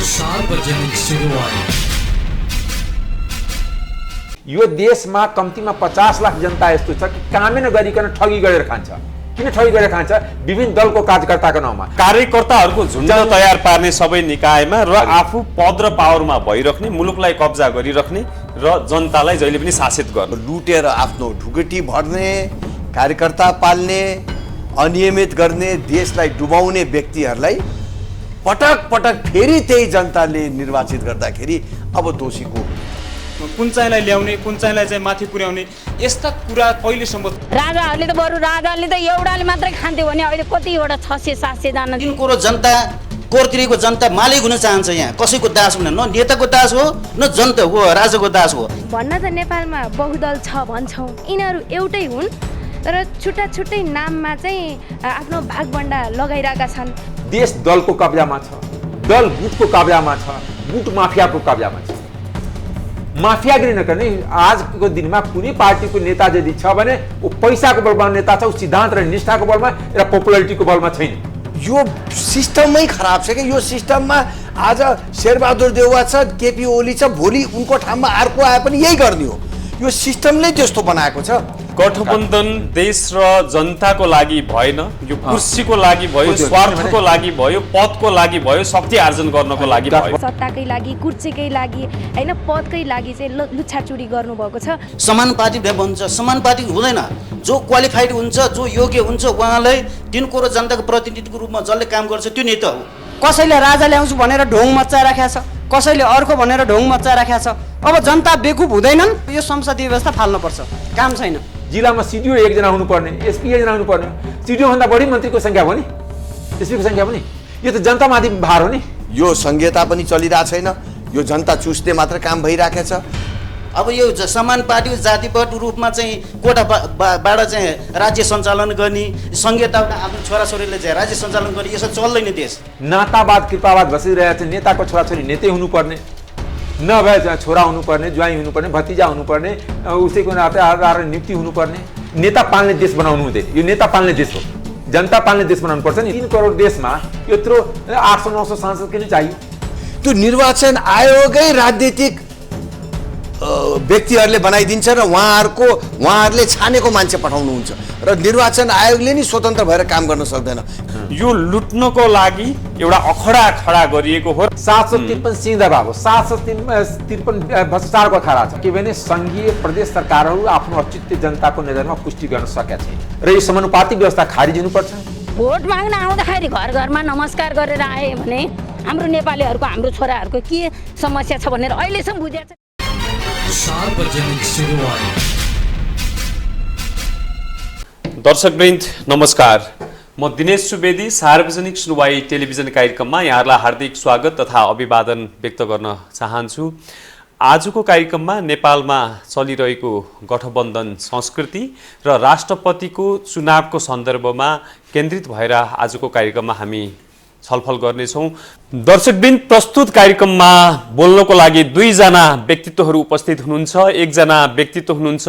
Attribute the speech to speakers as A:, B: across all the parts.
A: सार्वजनिक सुनवाई।
B: यो देशमा कम्तीमा 50 लाख जनता यस्तो छ कि कामै नगरिकन ठगी गरेर खान्छ। किन ठगी गरेर खान्छ? विभिन्न दलको कार्यकर्ताको नाउँमा
C: कार्यकर्ताहरूको झुन्ड तयार पार्ने सबै निकायमा र आफू पद र पावरमा भइराख्ने, मुलुकलाई कब्जा गरिराख्ने र जनतालाई जहिले पनि शासित गर्ने,
D: लुटेर आफ्नो ढुकुटी भर्ने, कार्यकर्ता पाल्ने, अनियमित गर्ने, देशलाई डुबाउने व्यक्तिहरूलाई पटक पटक फेरि त्यही जनताले निर्वाचित गर्दाखेरि अब दोषीको
E: कुन चाहिँलाई ल्याउने, कुन चाहिँलाई चाहिँ माथि पुर्याउने, यस्ता कुरा पहिलेसम्म
F: राजाहरूले त बरु राजाले त एउटाले मात्रै खान्थ्यो भने अहिले कतिवटा 600-700 जना
G: तीन कुरो जनता कोरतिरको जनता मालिक हुन चाहन्छ। यहाँ कसैको दास हुन, न नेताको दास हो न जनता हो, राजाको दास हो।
H: भन्न त नेपालमा बहुदल छ भन्छौँ, यिनीहरू एउटै हुन् तर छुट्टा छुट्टै नाममा चाहिँ आफ्नो भागबण्डा लगाइरहेका छन्।
B: देश दलको कब्जामा छ, दल गुटको कब्जामा छ, गुट माफियाको कब्जामा छ। माफियागिरी नगर्ने आजको दिनमा कुनै पार्टीको नेता यदि छ भने ऊ पैसाको बलमा नेता छ, ऊ सिद्धान्त र निष्ठाको बलमा र पपुलारिटीको बलमा छैन।
D: यो सिस्टमै खराब छ कि यो सिस्टममा आज शेरबहादुर देउवा छ, केपी ओली छ, भोलि उनको ठाउँमा अर्को आए पनि यही गर्ने हो। यो सिस्टमले त्यस्तो बनाएको छ।
C: गठबन्धन देश र जनताको लागि भएन, यो कुर्सीको लागि भयो, स्वार्थको लागि भयो, पदको लागि भयो, शक्ति आर्जन गर्नको लागि भयो,
H: सत्ताकै लागि, कुर्सीकै लागि होइन, पदकै लागि चाहिँ लुच्छाचुरी गर्नुभएको छ।
G: समानुपातिक बन्छ, समानुपातिक हुँदैन। जो क्वालिफाइड हुन्छ, जो योग्य हुन्छ, उहाँलाई तीन कुरो जनताको प्रतिनिधिको रूपमा जसले काम गर्छ त्यो नेता हो।
I: कसैले राजा ल्याउँछु भनेर ढोङ मचाइराखेको छ, कसैले अर्को भनेर ढोङ मचाइराखेको छ। अब जनता बेकुफ हुँदैनन्, यो संसदीय व्यवस्था फाल्नुपर्छ, काम छैन।
B: जिल्लामा सिडिओ एकजना हुनुपर्ने, एसपी एकजना हुनुपर्ने, सिडिओ भन्दा बढी मन्त्रीको सङ्ख्या हो नि, एसपीको सङ्ख्या पनि। यो त जनतामाथि भार हो नि।
D: यो संहिता पनि चलिरहेको छैन, यो जनता चुस्ने मात्र काम भइरहेको छ।
G: अब यो समानुपातिक जातिगत रूपमा चाहिँ कोटाबाट चाहिँ राज्य सञ्चालन गर्ने, संहिता आफ्नो छोराछोरीले चाहिँ राज्य सञ्चालन गर्ने, यसो चल्दैन देश।
B: नातावाद कृपावाद बसिरहेको छ। नेताको छोराछोरी नेतै हुनुपर्ने, नभए छोरा हुनुपर्ने, ज्वाइँ हुनुपर्ने, भतिजा हुनुपर्ने, उसैको नाते आधार नियुक्ति हुनुपर्ने। नेता पाल्ने देश बनाउनु हुँदैन, यो नेता पाल्ने देश हो, जनता पाल्ने देश बनाउनु पर्छ नि। 3 करोड देशमा यत्रो 800-900 सांसद किन चाहियो?
D: त्यो निर्वाचन आयोगै राजनीतिक व्यक्तिहरूले बनाइदिन्छ र उहाँहरूले छानेको मान्छे पठाउनुहुन्छ र निर्वाचन आयोगले नि स्वतन्त्र भएर काम गर्न सक्दैन।
C: यो लुट्नको लागि एउटा अखडा खडा गरिएको हो।
B: 753 सिंहदा बाबु, 753 भ्रष्टाचारको खारा छ। के भने संघीय प्रदेश सरकारहरू आफ्नो औचित्य जनताको नजरमा पुष्टि गर्न सकेका छैन र यो समानुपातिक व्यवस्था खारिज हुनुपर्छ।
F: भोट माग्न आउँदाखेरि घर घरमा नमस्कार गरेर आए भने हाम्रो नेपालीहरूको, हाम्रो छोराहरूको के समस्या छ भनेर अहिलेसम्म बुझेको छ।
A: सार्वजनिक सुनवाई।
C: दर्शकवृन्द नमस्कार, म दिनेश सुवेदी सार्वजनिक सुनवाई टेलिभिजन कार्यक्रममा यहाँहरूलाई हार्दिक स्वागत तथा अभिवादन व्यक्त गर्न चाहन्छु। आजको कार्यक्रममा नेपालमा चलिरहेको गठबन्धन संस्कृति र राष्ट्रपतिको चुनावको सन्दर्भमा केन्द्रित भएर आजको कार्यक्रममा हामी छलफल गर्नेछौँ। दर्शकवृन्द, प्रस्तुत कार्यक्रममा बोल्नको लागि 2 जना व्यक्तित्वहरू उपस्थित हुनुहुन्छ। एकजना व्यक्तित्व हुनुहुन्छ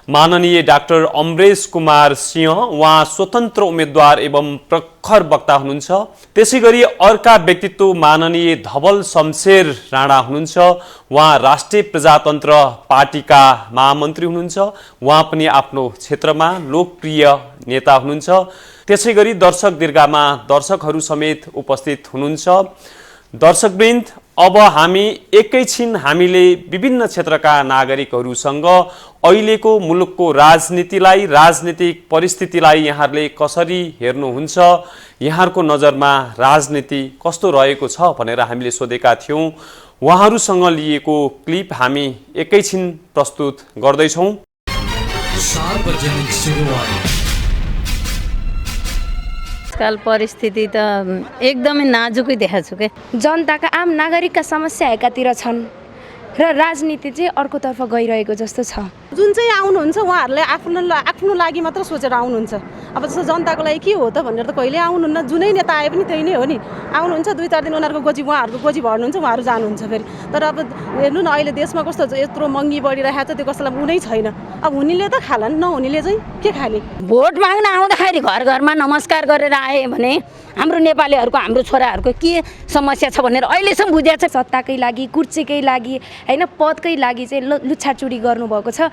C: माननीय डाक्टर अमरेश कुमार सिंह, उहाँ स्वतन्त्र उम्मेदवार एवं प्रखर वक्ता हुनुहुन्छ। त्यसै गरी अर्का व्यक्तित्व माननीय धवल शमशेर राणा हुनुहुन्छ, उहाँ राष्ट्रिय प्रजातन्त्र पार्टीका महामन्त्री हुनुहुन्छ। उहाँ पनि आफ्नो क्षेत्रमा लोकप्रिय नेता हुनुहुन्छ। त्यसै गरी दर्शक दीर्घामा दर्शकहरू समेत उपस्थित हुनुहुन्छ। दर्शकवृन्द, अब हामी एकैछिन हामीले विभिन्न क्षेत्रका नागरिकहरूसँग अहिलेको मुलुकको राजनीतिलाई, राजनीतिक परिस्थितिलाई यहाँहरूले कसरी हेर्नुहुन्छ, यहाँहरूको नजरमा राजनीति कस्तो रहेको छ भनेर हामीले सोधेका थियौँ। उहाँहरूसँग लिएको क्लिप हामी एकैछिन प्रस्तुत गर्दैछौँ।
A: सार्वजनिक सुनवाई।
F: आजकल परिस्थिति त एकदमै नाजुकै देखाएको छु के।
H: जनताका, आम नागरिकका समस्या एकातिर छन्, र राजनीति चाहिँ अर्कोतर्फ गइरहेको जस्तो छ।
J: जुन चाहिँ आउनुहुन्छ उहाँहरूले आफ्नो लागि मात्र सोचेर आउनुहुन्छ। अब जस्तो जनताको लागि के हो त भनेर त कहिले आउनुहुन्न। जुनै नेता आए पनि त्यही नै हो नि, आउनुहुन्छ 2-4 दिन उहाँहरूको गोजी उहाँहरूको गोजी भर्नुहुन्छ, उहाँहरू जानुहुन्छ फेरि। तर अब हेर्नु न अहिले देशमा कस्तो यत्रो महँगी बढिरहेको छ, त्यो कसैलाई हुनै छैन। अब हुनेले त खालान्, नहुनेले चाहिँ के खाने।
F: भोट माग्न आउँदाखेरि घर घरमा नमस्कार गरेर आए भने हाम्रो नेपालीहरूको हाम्रो छोराहरूको के समस्या छ भनेर अहिलेसम्म बुझेको छ।
H: सत्ताकै लागि, कुर्चीकै लागि होइन, पदकै लागि चाहिँ लुच्छाचुरी गर्नुभएको छ।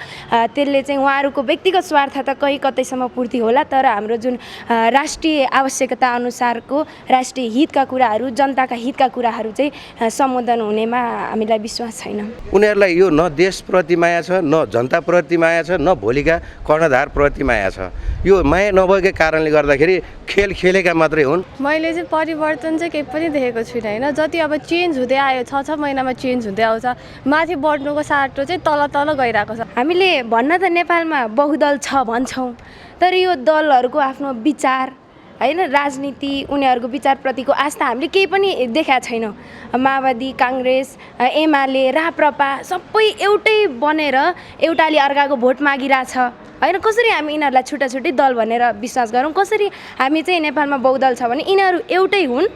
H: त्यसले चाहिँ उहाँहरूको व्यक्तिगत स्वार्थ त कहीँ कतैसम्म पूर्ति होला, तर हाम्रो जुन राष्ट्रिय आवश्यकता अनुसारको राष्ट्रिय हितका कुराहरू, जनताका हितका कुराहरू चाहिँ सम्बोधन हुनेमा हामीलाई विश्वास छैन।
K: उनीहरूलाई यो न देशप्रति माया छ, न जनताप्रति माया छ, न भोलिका कर्णधारप्रति माया छ। यो माया नभएकै कारणले गर्दाखेरि खेल खेलेका मात्रै हुन्।
L: मैले चाहिँ परिवर्तन चाहिँ केही पनि देखेको छुइनँ होइन। जति अब चेन्ज हुँदै आयो, 6 महिनामा चेन्ज हुँदै आउँछ, माथि बढ्नुको साटो चाहिँ तल गइरहेको छ।
H: हामीले भन्न त नेपालमा बहुदल छ भन्छौँ, तर यो दलहरूको आफ्नो विचार होइन, राजनीति, उनीहरूको विचारप्रतिको आस्था हामीले केही पनि देखाएको छैनौँ। माओवादी, काङ्ग्रेस, एमाले, राप्रपा सबै एउटै बनेर एउटाले अर्काको भोट मागिरहेछ होइन। कसरी हामी यिनीहरूलाई छुट्टा छुट्टै दल भनेर विश्वास गरौँ? कसरी हामी चाहिँ नेपालमा बहुदल छ भने यिनीहरू एउटै हुन्,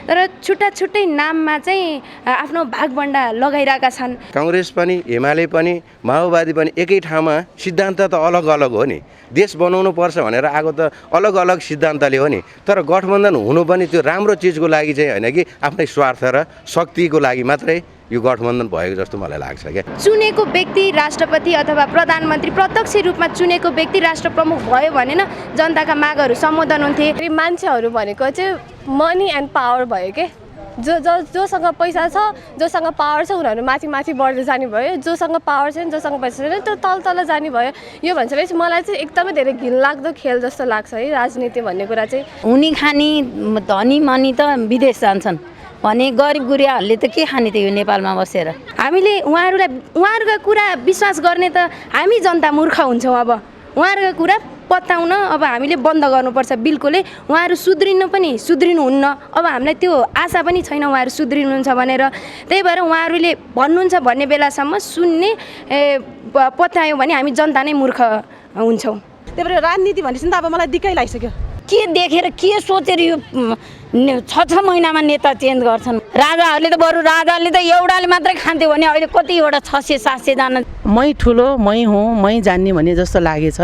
H: तर छुट्टा छुट्टै नाममा चाहिँ आफ्नो भागभण्डा लगाइरहेका छन्।
K: काङ्ग्रेस पनि, एमाले पनि, माओवादी पनि एकै ठाउँमा सिद्धान्त त अलग अलग हो नि। देश बनाउनु पर्छ भनेर आएको त अलग अलग सिद्धान्तले हो नि, तर गठबन्धन हुनु पनि त्यो राम्रो चिजको लागि चाहिँ होइन कि आफ्नै स्वार्थ र शक्तिको लागि मात्रै यो गठबन्धन भएको जस्तो मलाई लाग्छ क्या।
H: चुनेको व्यक्ति राष्ट्रपति अथवा प्रधानमन्त्री, प्रत्यक्ष रूपमा चुनेको व्यक्ति राष्ट्र प्रमुख भयो भने न जनताका मागहरू सम्बोधन हुन्थे।
L: मान्छेहरू भनेको चाहिँ मनी एन्ड पावर भयो के। जोसँग पैसा छ, जोसँग पावर छ, उनीहरू माथि बढ्दै जाने भयो। जोसँग पावर छैन, जोसँग पैसा छैन, त्यो तल जाने भयो। यो भन्छ मलाई चाहिँ एकदमै धेरै घिनलाग्दो खेल जस्तो लाग्छ है राजनीति भन्ने कुरा चाहिँ।
F: हुने खाने धनी मनी त विदेश जान्छन् भने गरिब गुरियाहरूले त के खाने थियो नेपालमा बसेर?
H: हामीले उहाँहरूका कुरा विश्वास गर्ने त हामी जनता मूर्ख हुन्छौँ। अब उहाँहरूका कुरा पत्याउन अब हामीले बन्द गर्नुपर्छ बिल्कुलै। उहाँहरू सुध्रिनुहुन्न। अब हामीलाई त्यो आशा पनि छैन उहाँहरू सुध्रिनुहुन्छ भनेर। त्यही भएर उहाँहरूले भन्नुहुन्छ भन्ने बेलासम्म सुन्ने पत्यायो भने हामी जनता नै मूर्ख हुन्छौँ।
J: त्यही भएर राजनीति भनेपछि त अब मलाई दिक्कै लागिसक्यो।
F: के देखेर के सोचेर यो 6 महिनामा नेता चेन्ज गर्छन्? राजाहरूले त बरु राजाले त एउटाले मात्रै खान्थ्यो भने अहिले कतिवटा 600-700 जना।
M: मै ठुलो, मै हुँ, मै जान्ने भन्ने जस्तो लागेछ।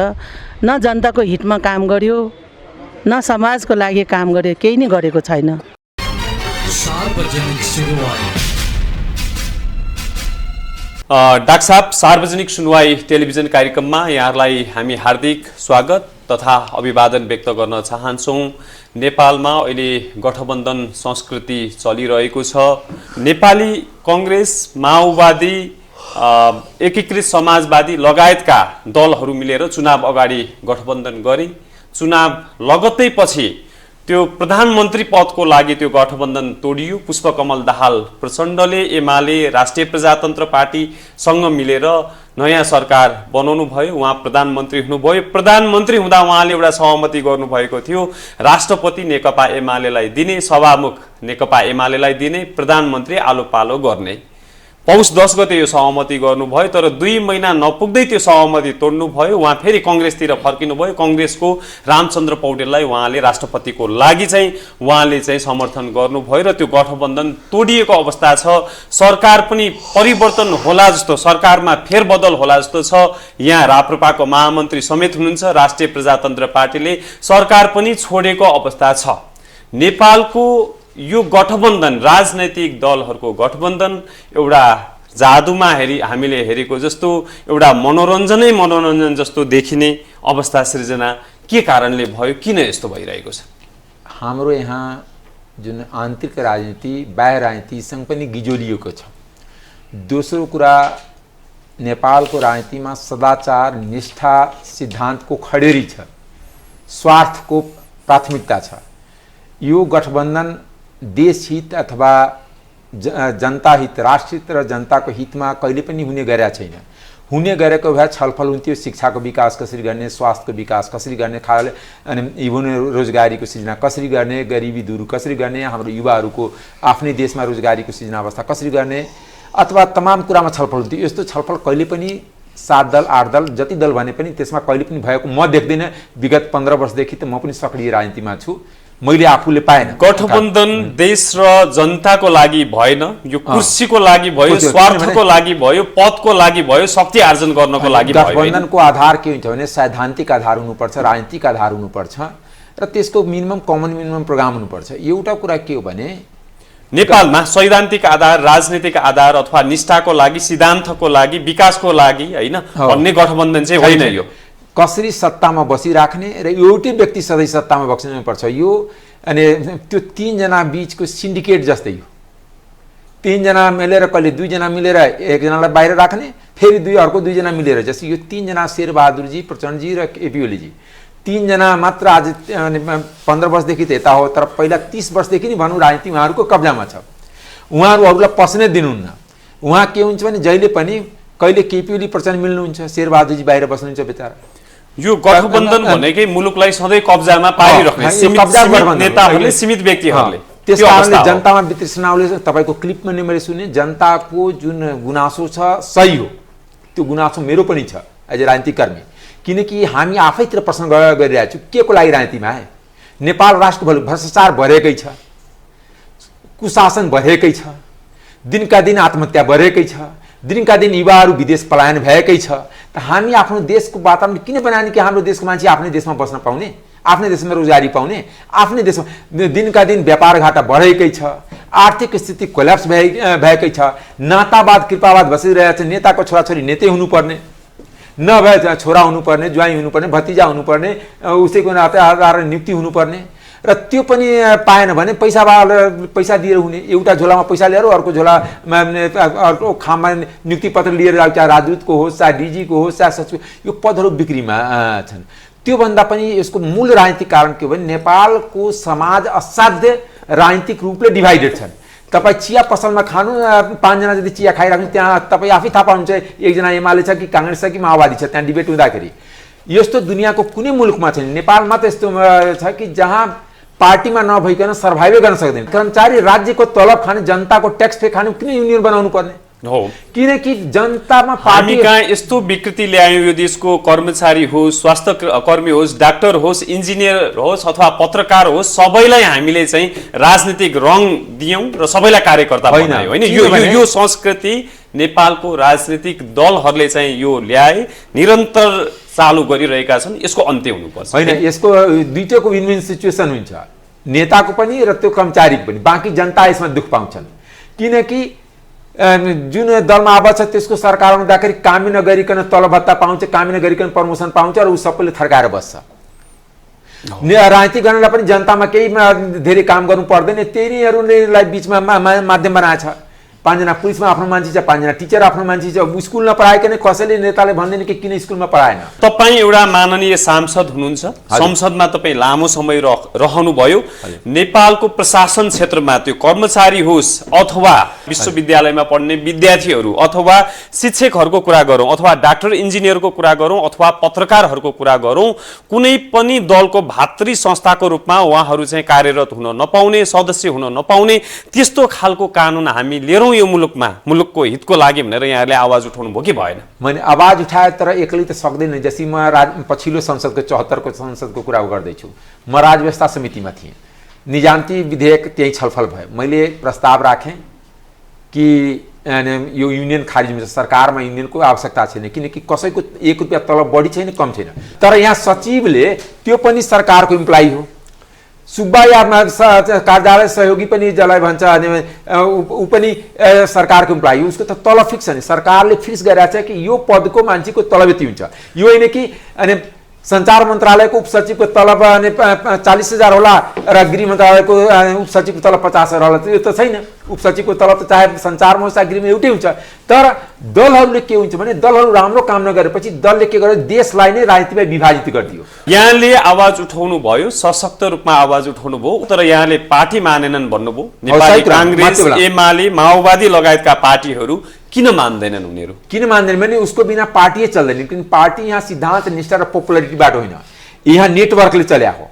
M: न जनताको हितमा काम गर्यो, न समाजको लागि काम गर्यो, केही नै गरेको छैन।
A: सार्वजनिक सुनवाई।
C: डाक्टर साहब, सार्वजनिक सुनवाई टेलिभिजन कार्यक्रममा यहाँहरूलाई हामी हार्दिक स्वागत तथा अभिवादन व्यक्त गर्न चाहन्छौँ। नेपालमा अहिले गठबन्धन संस्कृति चलिरहेको छ। नेपाली काङ्ग्रेस, माओवादी, एकीकृत समाजवादी लगायतका दलहरू मिलेर चुनाव अगाडि गठबन्धन गरे। चुनाव लगत्तै पछि त्यो प्रधानमन्त्री पदको लागि त्यो गठबन्धन तोडियो। पुष्पकमल दाहाल प्रचण्डले एमाले, राष्ट्रिय प्रजातन्त्र पार्टीसँग मिलेर नयाँ सरकार बनाउनु भयो। उहाँ प्रधानमन्त्री हुनुभयो। प्रधानमन्त्री हुँदा उहाँले एउटा सहमति गर्नुभएको थियो, राष्ट्रपति नेकपा एमालेलाई दिने, सभामुख नेकपा एमालेलाई दिने, प्रधानमन्त्री आलो पालो गर्ने। पौष 10 गते यो सहमति गर्नुभयो, तर 2 महिना नपुग्दै त्यो सहमति तोड्नुभयो। उहाँ फेरि कङ्ग्रेसतिर फर्किनुभयो। कङ्ग्रेसको रामचन्द्र पौडेललाई उहाँले राष्ट्रपतिको लागि चाहिँ उहाँले चाहिँ समर्थन गर्नुभयो र त्यो गठबन्धन तोडिएको अवस्था छ। सरकार पनि परिवर्तन होला जस्तो, सरकारमा फेरबदल होला जस्तो छ। यहाँ राप्रपाको महामन्त्री समेत हुनुहुन्छ। राष्ट्रिय प्रजातन्त्र पार्टीले सरकार पनि छोडेको अवस्था छ। नेपालको यो गठबन्धन, राजनैतिक दलहरूको गठबन्धन एउटा जादुमा हामीले हेरेको जस्तो, एउटा मनोरञ्जन जस्तो देखिने अवस्था सृजना के कारणले भयो? किन यस्तो भइरहेको छ?
B: हाम्रो यहाँ जुन आन्तरिक राजनीति, बाह्य राजनीतिसँग पनि गिजोलिएको छ। दोस्रो कुरा, नेपालको राजनीतिमा सदाचार, निष्ठा सिद्धान्तको खडेरी छ, स्वार्थको प्राथमिकता छ। यो गठबन्धन देश हित अथवा जनता हित, राष्ट्र हित र जनताको हितमा कहिले पनि हुने गरेका छैन। हुने गरेको भए छलफल हुन्थ्यो। शिक्षाको विकास कसरी गर्ने, स्वास्थ्यको विकास कसरी गर्ने, अनि इभन रोजगारीको सृजना कसरी गर्ने, गरिबी दूर कसरी गर्ने, हाम्रो युवाहरूको आफ्नै देशमा रोजगारीको सृजना अवस्था कसरी गर्ने, अथवा तमाम कुरामा छलफल हुन्थ्यो। यस्तो छलफल कहिले पनि 7 दल 8 दल जति दल भने पनि त्यसमा कहिले पनि भएको म देख्दिनँ। विगत 15 वर्षदेखि त म पनि सक्रिय राजनीतिमा छु, मैले आफूले पाएन।
C: गठबन्धन देश र जनताको लागि भएन, यो कुर्सीको लागि भयो, स्वार्थको लागि भयो, पदको लागि भयो, शक्ति आर्जन गर्नको लागि भयो।
B: गठबन्धनको आधार के हुन्छ भने सैद्धान्तिक आधार हुनुपर्छ, राजनीतिक आधार हुनुपर्छ र त्यसको मिनिमम कमन मिनिमम प्रोग्राम हुनुपर्छ। एउटा कुरा के हो भने
C: नेपालमा सैद्धान्तिक आधार, राजनीतिक आधार अथवा निष्ठाको लागि, सिद्धान्तको लागि, विकासको लागि हैन भन्ने गठबन्धन चाहिँ होइन। यो
B: कसरी सत्तामा बसिराख्ने र एउटै व्यक्ति सधैँ सत्तामा बस्नुपर्छ, यो अनि त्यो 3 जना बीचको सिन्डिकेट जस्तै हो। 3 जना मिलेर कहिले 2 जना मिलेर 1 जनालाई बाहिर राख्ने, फेरि अर्को 2 जना मिलेर, जस्तै यो 3 जना शेरबहादुरजी, प्रचण्डजी र एपी ओलीजी 3 जना मात्र आज 15 वर्षदेखि त यता हो, तर पहिला 30 वर्षदेखि नै भनौँ राजनीति उहाँहरूको कब्जामा छ। उहाँहरू अरूलाई पस्नै दिनुहुन्न। उहाँ के हुन्छ भने जहिले पनि कहिले केपी ओली प्रचण्ड मिल्नुहुन्छ, शेरबहादुरजी बाहिर बस्नुहुन्छ बेचारा।
C: यो गठबन्धन भनेकै मुलुकलाई सधैँ कब्जामा पारिराख्ने सीमित नेताहरूले, सीमित व्यक्तिहरूले।
B: त्यस कारणले जनतामा वितृष्णाले तपाईको क्लिपमा नै मैले सुने जनताको जुन गुनासो छ सही हो, त्यो गुनासो मेरो पनि छ एज ए राजनीतिक कर्मी। किनकि हामी आफैतिर प्रश्न गरिरहेको छु, के को लागि राजनीतिमा आए? नेपाल राष्ट्र भ्रष्टाचार भरेकै छ, कुशासन भरेकै छ, दिनका दिन आत्महत्या भरेकै छ, दिनका दिन युवाहरू विदेश पलायन भएकै छ। त हामी आफ्नो देशको वातावरण किन बनाउने कि हाम्रो देशको मान्छे आफ्नै देशमा बस्न पाउने, आफ्नै देशमा रोजगारी पाउने, आफ्नै देशमा दिनका दिन व्यापार घाटा बढेकै छ, आर्थिक स्थिति कोल्याप्स भएकै छ, नातावाद कृपावाद बसिरहेछ। नेताको छोराछोरी नेतै हुनुपर्ने, नभए छोरा हुनुपर्ने, ज्वाइँ हुनुपर्ने, भतिजा हुनुपर्ने, उसैको नाते आधार नियुक्ति हुनुपर्ने, र त्यो पनि पाएन भने पैसा दिएर हुने। एउटा झोलामा पैसा लिएर अर्को झोलामा अर्को खाममा नियुक्ति पत्र लिएर, चाहे राजदूतको होस्, चाहे डिजीको होस्, चाहे सचिव, यो पदहरू बिक्रीमा छन्। त्योभन्दा पनि यसको मूल राजनीतिक कारण के हो भने नेपालको समाज असाध्य राजनीतिक रूपले डिभाइडेड छन्। तपाईँ चिया पसलमा खानु, 5 जना यदि चिया खाइराख्नु, त्यहाँ तपाईँ आफै थाहा पाउनुहुन्छ 1 जना एमाले छ कि काङ्ग्रेस छ कि माओवादी छ, त्यहाँ डिबेट हुँदाखेरि। यस्तो दुनियाँको कुनै मुलुकमा छैन, नेपालमा त यस्तो छ कि जहाँ पार्टीमा नभइकन सर्भाइभै गर्न सक्दैन। कर्मचारी राज्यको तलब खाने, जनताको ट्याक्स पे खाने, किन युनियन बनाउनु पर्ने
C: हो?
B: किनकि जनतामा
C: हामी कहाँ यस्तो विकृति ल्यायौँ, यो देशको कर्मचारी होस्, स्वास्थ्य कर्मी होस्, डाक्टर होस्, इन्जिनियर होस् अथवा पत्रकार होस्, सबैलाई हामीले चाहिँ राजनीतिक रङ दियौँ र सबैलाई कार्यकर्ता बनायौँ होइन। यो संस्कृति नेपालको राजनीतिक दलहरूले चाहिँ यो ल्याए, निरन्तर चालु गरिरहेका छन्। यसको अन्त्य हुनुपर्छ
B: होइन। यसको दुईटैको विन विन सिचुएसन हुन्छ, नेताको पनि र त्यो कर्मचारीको पनि। बाँकी जनता यसमा दुःख पाउँछन्, किनकि जुन दलमा आबद्ध छ त्यसको सरकार हुँदाखेरि कामै नगरिकन तलब भत्ता पाउँछ, कामै नगरिकन प्रमोसन पाउँछ र ऊ सबैले थर्काएर बस्छ। राजनीति गर्नलाई पनि जनतामा केही धेरै काम गर्नु पर्दैन, त्यहीहरूलाई बिचमा माध्यम बनाएछ। 5 जना पुलिसमा आफ्नो मान्छे छ, 5 जना टिचर आफ्नो मान्छे छ, स्कुल नपढाइकन कसैले नेताले भन्दैन कि किन स्कुलमा पढाएन।
C: तपाईँ एउटा माननीय सांसद हुनुहुन्छ, संसदमा तपाईँ लामो समय रहनुभयो। नेपालको प्रशासन क्षेत्रमा त्यो कर्मचारी होस् अथवा विश्वविद्यालयमा पढ्ने विद्यार्थीहरू अथवा शिक्षकहरूको कुरा गरौँ अथवा डाक्टर इन्जिनियरको कुरा गरौँ अथवा पत्रकारहरूको कुरा गरौँ, कुनै पनि दलको भातृ संस्थाको रूपमा उहाँहरू चाहिँ कार्यरत हुन नपाउने, सदस्य हुन नपाउने, त्यस्तो खालको कानुन हामी लिएर यो मुलुकको हितको लागि भनेर यहाँले आवाज उठाउनु भयो कि भएन?
B: मैले आवाज उठाए, तर एक्लै त सक्दैन। जस्तै म पछिल्लो संसदको 74 को संसदको कुरा गर्दैछु, म राजव्यवस्था समितिमा थिएँ, निजामती विधेयक त्यही छलफल भयो। मैले प्रस्ताव राखेँ कि यो युनियन खारिज हुन्छ, सरकारमा युनियनको आवश्यकता छैन, किनकि कसैको 1 रुपियाँ तलब बढी छैन, कम छैन। तर यहाँ सचिवले त्यो पनि सरकारको इम्प्लोइ हो, सुब्बा या कार्यालय सहयोगी पनि जसलाई भन्छ ऊ पनि सरकारको इम्प्लोइ, उसको त तलब फिक्स छ नि। सरकारले फिक्स गरिरहेको छ कि यो पदको मान्छेको तलब यति हुन्छ। यो होइन कि सञ्चार मन्त्रालयको उपसचिवको तलब 40,000 होला र गृह मन्त्रालयको उपसचिवको तलब 50,000 होला, त्यो त छैन। उपसचिवको तलब त चाहे सञ्चारमा होस् चाहे गृहमा एउटै हुन्छ। तर दलहरूले के हुन्छ भने दलहरू राम्रो काम नगरेपछि दलले के गर्यो, देशलाई नै राजनीतिमा विभाजित गरिदियो।
C: यहाँले आवाज उठाउनु भयो, सशक्त रूपमा आवाज उठाउनु भयो, तर यहाँले पार्टी मानेनन् भन्नुभयो। नेपाली काङ्ग्रेस, एमाले, माओवादी लगायतका पार्टीहरू किन मान्दैनन्? उनीहरू
B: किन मान्दैनन् भने उसको बिना पार्टी चल्दैन। किन पार्टी यहाँ सिद्धान्त निष्ठा र पपुलरिटीबाट होइन, यहाँ नेटवर्कले चल्या हो।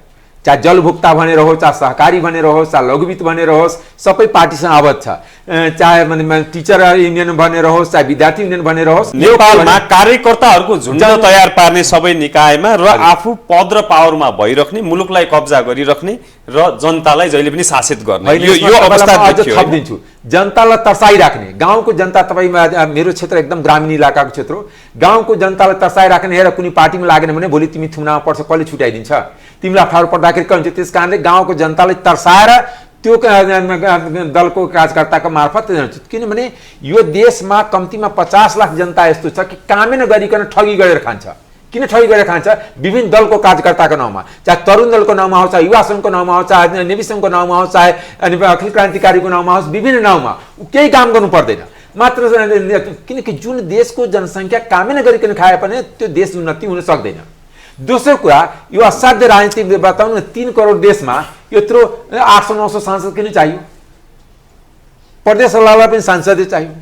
B: चाहे जलभोक्ता भनेर होस्, चाहे सहकारी भनेर होस्, चाहे लघुवित्त भनेर होस्, सबै पार्टीसँग आबद्ध छ। चाहे माने टिचर युनियन भनेर होस् चाहे विद्यार्थी युनियन भनेर होस्,
C: नेपालमा कार्यकर्ताहरूको झुन्ड तयार पार्ने सबै निकायमा र आफू पद र पावरमा भइराख्ने, मुलुकलाई कब्जा गरिराख्ने र जनतालाई जहिले पनि शासित गर्ने यो अवस्था देखियो।
B: थपिदिन्छु, जनतालाई तर्साइराख्ने, गाउँको जनता, तपाईँ मेरो क्षेत्र एकदम ग्रामीण इलाकाको क्षेत्र हो, गाउँको जनतालाई तर्साइराख्ने, हेर कुनै पार्टीमा लागेन भने भोलि तिमी थुनामा पर्छ, कसले छुट्याइदिन्छ, तिमीलाई अप्ठ्यारो पर्दाखेरि के हुन्छ। त्यस कारणले गाउँको जनतालाई तर्साएर त्यो दलको कार्यकर्ताको मार्फत, किनभने यो देशमा कम्तीमा 50 लाख जनता यस्तो छ कि कामै नगरिकन ठगी गरेर खान्छ। किन ठगी गरेर खान्छ? विभिन्न दलको कार्यकर्ताको नाउँमा, चाहे तरुण दलको नाउँमा होस्, चाहे युवा सङ्घको नाउँमा होस्, चाहे नेवी सङ्घको नाउँमा होस्, चाहे अखिल क्रान्तिकारीको नाउँमा होस्, विभिन्न नाउँमा केही काम गर्नु पर्दैन। मात्र किनकि जुन देशको जनसङ्ख्या कामै नगरिकन खाए पनि त्यो देश उन्नति हुन सक्दैन। दोस्रो कुरा, यो असाध्य राजनीति बताउनु न, 3 करोड देशमा यत्रो 800-900 सांसद किन चाहियो? प्रदेश सभालाई पनि सांसदै चाहियो।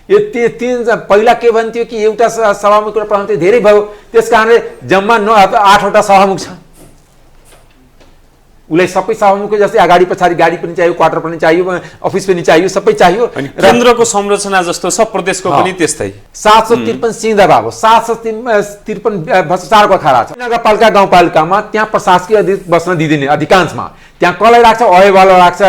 B: यो तीन पहिला के भन्थ्यो कि एउटा सभामुख र प्रधानमन्त्री धेरै भयो, त्यस कारणले जम्मा 8वटा सभामुख छ, उसलाई सबै सभामुखको जस्तै अगाडि पछाडि गाडी पनि चाहियो, क्वार्टर पनि चाहियो, अफिस पनि चाहियो, सबै चाहियो।
C: केन्द्रको संरचना जस्तो छ, प्रदेशको पनि त्यस्तै।
B: 753 सिंहदरबार हो, 753 भ्रष्टाचारको खरा छ। नगरपालिका गाउँपालिकामा त्यहाँ प्रशासकीय अधिकारी बस्न दिँदैन अधिकांशमा, त्यहाँ कसलाई राख्छ? अहेवाला राख्छ,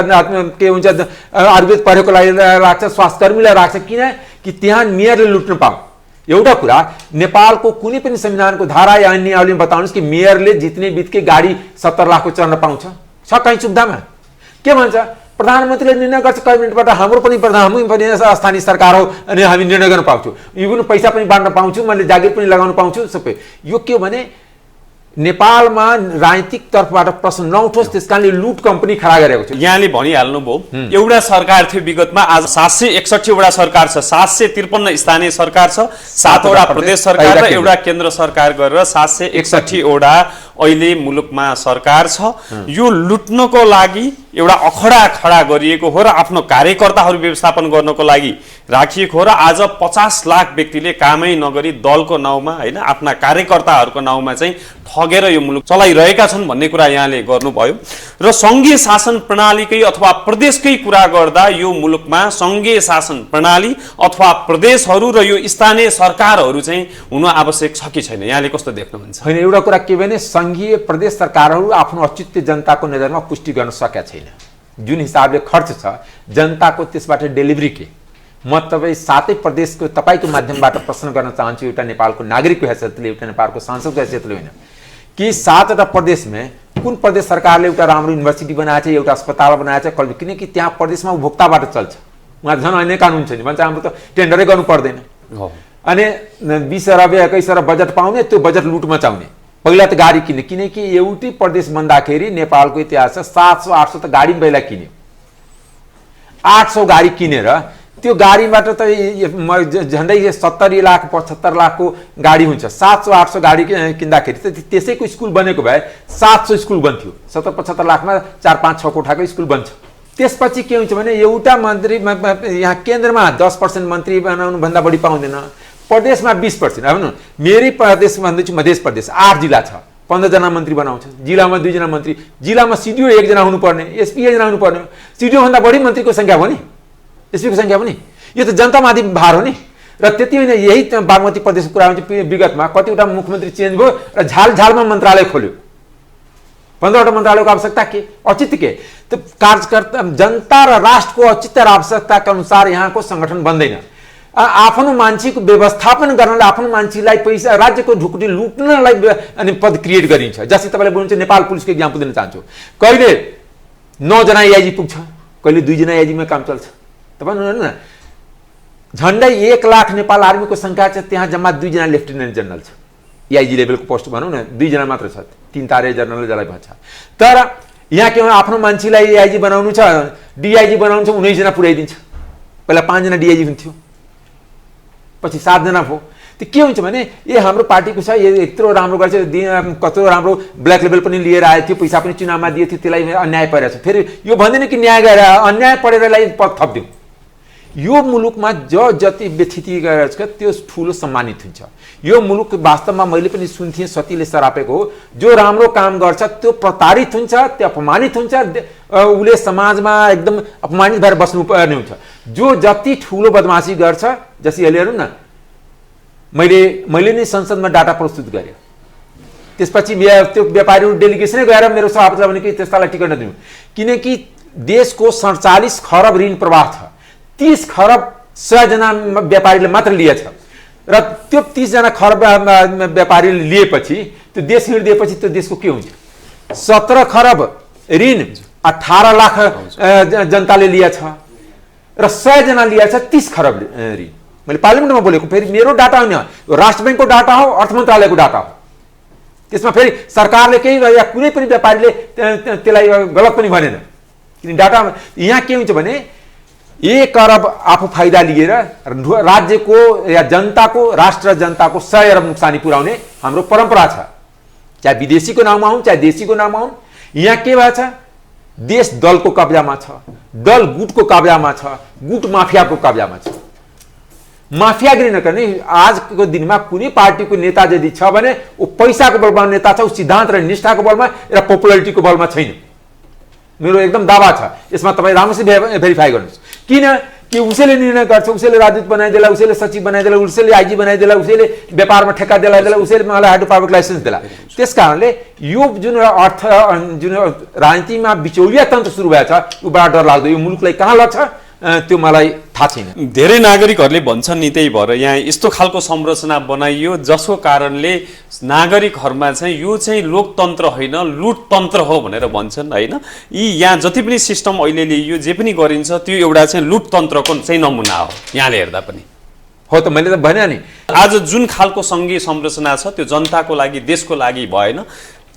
B: के हुन्छ आयुर्वेद पढेको लागि राख्छ, स्वास्थ्यकर्मीलाई राख्छ। किन कि त्यहाँ मेयरले लुट्न पाऊ। एउटा कुरा, नेपालको कुनै पनि संविधानको धारा या अन्य नियमले बताउनुहोस् कि मेयरले जित्ने बित्तिकै गाडी 70 लाखको चढ्न पाउँछ? छ कहीँ सुविधामा? के भन्छ? प्रधानमन्त्रीले निर्णय गर्छ कैबिनेटबाट, हाम्रो पनि स्थानीय सरकार हो अनि हामी निर्णय गर्न पाउँछौँ, इभन पैसा पनि बाँड्न पाउँछु, मैले जागिर पनि लगाउन पाउँछु, सबै। यो के हो भने नेपालमा राजनीतिक तर्फबाट प्रश्न नउठोस्, त्यसकारणले लुट कम्पनी खडा गरेको छ।
C: यहाँले भनिहाल्नुभयो एउटा सरकार थियो विगतमा, आज 761 वटा सरकार छ, 753 स्थानीय सरकार छ, 7 वटा प्रदेश सरकार र एउटा केन्द्र सरकार गरेर 761 वटा अहिले मुलुकमा सरकार छ। यो लुट्नको लागि एउटा अखडा खडा गरिएको हो र आफ्नो कार्यकर्ताहरू व्यवस्थापन गर्नको लागि राखिएको हो र आज 50 लाख व्यक्तिले कामै नगरी दलको नाउँमा हैन आफ्ना कार्यकर्ताहरूको नाउँमा चाहिँ ठगेर यो मुलुक चलाइरहेका छन् भन्ने कुरा यहाँले गर्नुभयो। र संघीय शासन प्रणालीकै अथवा प्रदेशकै कुरा गर्दा यो मुलुकमा संघीय शासन प्रणाली अथवा प्रदेशहरू र यो स्थानीय सरकारहरू चाहिँ हुन आवश्यक छ कि छैन, यहाँले कस्तो देख्नुहुन्छ?
B: हैन, एउटा कुरा के भने संघीय प्रदेश सरकारहरू आफ्नो औचित्य जनताको नजरमा पुष्टि गर्न सकेका छैन। जुन हिसाबले खर्च छ जनताको, त्यसबाट डेलिभरी के? म तपाईँ 7 प्रदेशको तपाईँको माध्यमबाट प्रश्न गर्न चाहन्छु, एउटा नेपालको नागरिकको हैसियतले, एउटा नेपालको सांसदको हैसियतले होइन कि 7वटा प्रदेशमा कुन प्रदेश सरकारले एउटा राम्रो युनिभर्सिटी बनाएको छ, एउटा अस्पताल बनाएको छ? किनकि त्यहाँ प्रदेशमा उपभोक्ताबाट चल्छ, उहाँ झन् अन्य कानुन छ नि, भन्छ हाम्रो त टेन्डरै गर्नु पर्दैन। अनि 20 अरब 21 अरब बजेट पाउने, त्यो बजेट लुट मचाउने। पहिला त गाडी किने, किनकि एउटै प्रदेश बन्दाखेरि नेपालको इतिहास 700-800 त गाडी पहिला किन्यो। 800 गाडी किनेर त्यो गाडीबाट त झन्डै 70 लाख 75 लाखको गाडी हुन्छ। 700-800 गाडी किन्दाखेरि त त्यसैको स्कुल बनेको भए 700 स्कुल बन्थ्यो। 70-75 लाखमा 4-5-6 कोठाको स्कुल बन्छ। त्यसपछि के हुन्छ भने एउटा मन्त्री यहाँ केन्द्रमा 10% मन्त्री बनाउनुभन्दा बढी पाउँदैन, प्रदेशमा 20%। अब मेरै प्रदेश भन्दैछु मध्य प्रदेश, 8 जिल्ला छ, 15 जना मन्त्री बनाउँछ, जिल्लामा 2 जना मन्त्री, जिल्लामा सिडिओ 1 जना हुनुपर्ने, एसपी 1 जना हुनुपर्ने, सिडिओ भन्दा बढी मन्त्रीको संख्या हो नि, एसपीको संख्या पनि। यो त जनतामाथि भार हो नि। र त्यति होइन, यही बागमती प्रदेशको कुरा हुन्छ, विगतमा कतिवटा मुख्यमन्त्री चेन्ज भयो र झालझालमा मन्त्रालय खोल्यो। 15वटा मन्त्रालयको आवश्यकता के? औचित्य के? त कार्यकर्ता जनता र राष्ट्रको औचित्य र आवश्यकताका अनुसार यहाँको संगठन बन्दैन। आफ्नो मान्छेको व्यवस्थापन गर्नलाई, आफ्नो मान्छेलाई पैसा राज्यको ढुकुटी लुट्नलाई अनि पद क्रिएट गरिन्छ। जस्तै तपाईँले बोल्नुहुन्छ नेपाल पुलिसको इक्जाम्पल दिन चाहन्छु, कहिले 9 जना एआइजी पुग्छ, कहिले 2 जना एआइजीमा काम चल्छ। तपाईँ हेर्नु न, झन्डै 1 लाख नेपाल आर्मीको संख्या छ, त्यहाँ जम्मा 2 जना लेफ्टिनेन्ट जनरल छ, एआइजी लेभलको पोस्ट भनौँ न, 2 जना मात्र छ, 3 तारे जनरल जसलाई भन्छ। तर यहाँ के आफ्नो मान्छेलाई एआइजी बनाउनु छ, डिआइजी बनाउनु छ, 19 जना पुर्याइदिन्छ। पहिला 5 जना डिआइजी हुन्थ्यो, पछि 7 जना भयो। त्यो के हुन्छ भने ए हाम्रो पार्टीको छ, यो यत्रो राम्रो गर्छ, कत्रो राम्रो ब्ल्याक लेभल पनि लिएर आएको थियो, पैसा पनि चुनावमा दिएको थियो, त्यसलाई अन्याय परेको छ। फेरि यो भन्दैन कि न्याय गरेर अन्याय परेरलाई पद थपिदिउँ। यो मुलुकमा जति व्यथिति गरेछ त्यो ठुलो सम्मानित हुन्छ। यो मुलुक वास्तवमा मैले पनि सुन्थेँ सतीले सरापेको हो, जो राम्रो काम गर्छ त्यो प्रताडित हुन्छ, त्यो अपमानित हुन्छ, उसले समाजमा एकदम अपमानित भएर बस्नुपर्ने हुन्छ। जो जति ठुलो बदमासी गर्छ, जसरी अहिले हेरौँ न, मैले नै संसदमा डाटा प्रस्तुत गरेँ, त्यसपछि त्यो व्यापारीहरू डेलिगेसनै गएर मेरो सभापतिलाई भने कि त्यस्तालाई टिकट नदिनु, किनकि देशको 47 खरब ऋण प्रवाह छ, 30 खरब 100 जना व्यापारीले मात्र लिएछ र त्यो 30 जना खरब व्यापारीले लिएपछि त्यो देश ऋण दिएपछि त्यो देशको के हुन्छ? 17 खरब ऋण 18 लाख जनताले लिएछ र 100 जना लिएछ 30 खरब ऋण। मैले पार्लियामेन्टमा बोलेको, फेरि मेरो डाटा होइन, राष्ट्र बैंकको डाटा हो, अर्थ मन्त्रालयको डाटा हो। त्यसमा फेरि सरकारले केही या कुनै पनि व्यापारीले त्यसलाई गलत पनि भनेन, किन डाटा यहाँ के हुन्छ भने 1 अरब आफू फाइदा लिएर राज्यको या जनताको, राष्ट्र जनताको 100 अरब नुक्सानी पुर्याउने हाम्रो परम्परा छ, चाहे विदेशीको नाममा हुन् चाहे देशीको नाममा हुन्। यहाँ के भएछ? देश दलको कब्जामा छ, दल गुटको कब्जामा छ, गुट माफियाको कब्जामा छ। माफियागिरी नगर्ने आजको दिनमा कुनै पार्टीको नेता यदि छ भने ऊ पैसाको बलमा नेता छ, ऊ सिद्धान्त र निष्ठाको बलमा र पपुलारिटीको बलमा छैन। मेरो एकदम दावा छ, यसमा तपाईँ राम्रोसित भेरिफाई गर्नुहोस्। किन कि उसैले निर्णय गर्छ, उसैले राजदूत बनाइदेला, उसैले सचिव बनाइदेला, उसैले आइजी बनाइदेला, उसैले व्यापारमा ठेक्का दिलाइदेला, उसैले मलाई हाइड्रोपावरको लाइसेन्स दिला। त्यस कारणले यो जुन अर्थ जुन राजनीतिमा बिचौलिया तन्त्र सुरु भएछ, ऊ बडा डर लाग्दो। यो मुलुकलाई कहाँ लग्छ त्यो मलाई थाहा छैन।
C: धेरै नागरिकहरूले भन्छन् नि, त्यही भएर यहाँ यस्तो खालको संरचना बनाइयो जसको कारणले नागरिकहरूमा चाहिँ यो चाहिँ लोकतन्त्र होइन लुटतन्त्र हो भनेर भन्छन् होइन। यी यहाँ जति पनि सिस्टम अहिले ल्याइयो, जे पनि गरिन्छ त्यो एउटा चाहिँ लुटतन्त्रको चाहिँ नमुना हो यहाँले हेर्दा पनि।
B: हो त, मैले त भने नि,
C: आज जुन खालको सङ्घीय संरचना छ त्यो जनताको लागि, देशको लागि भएन,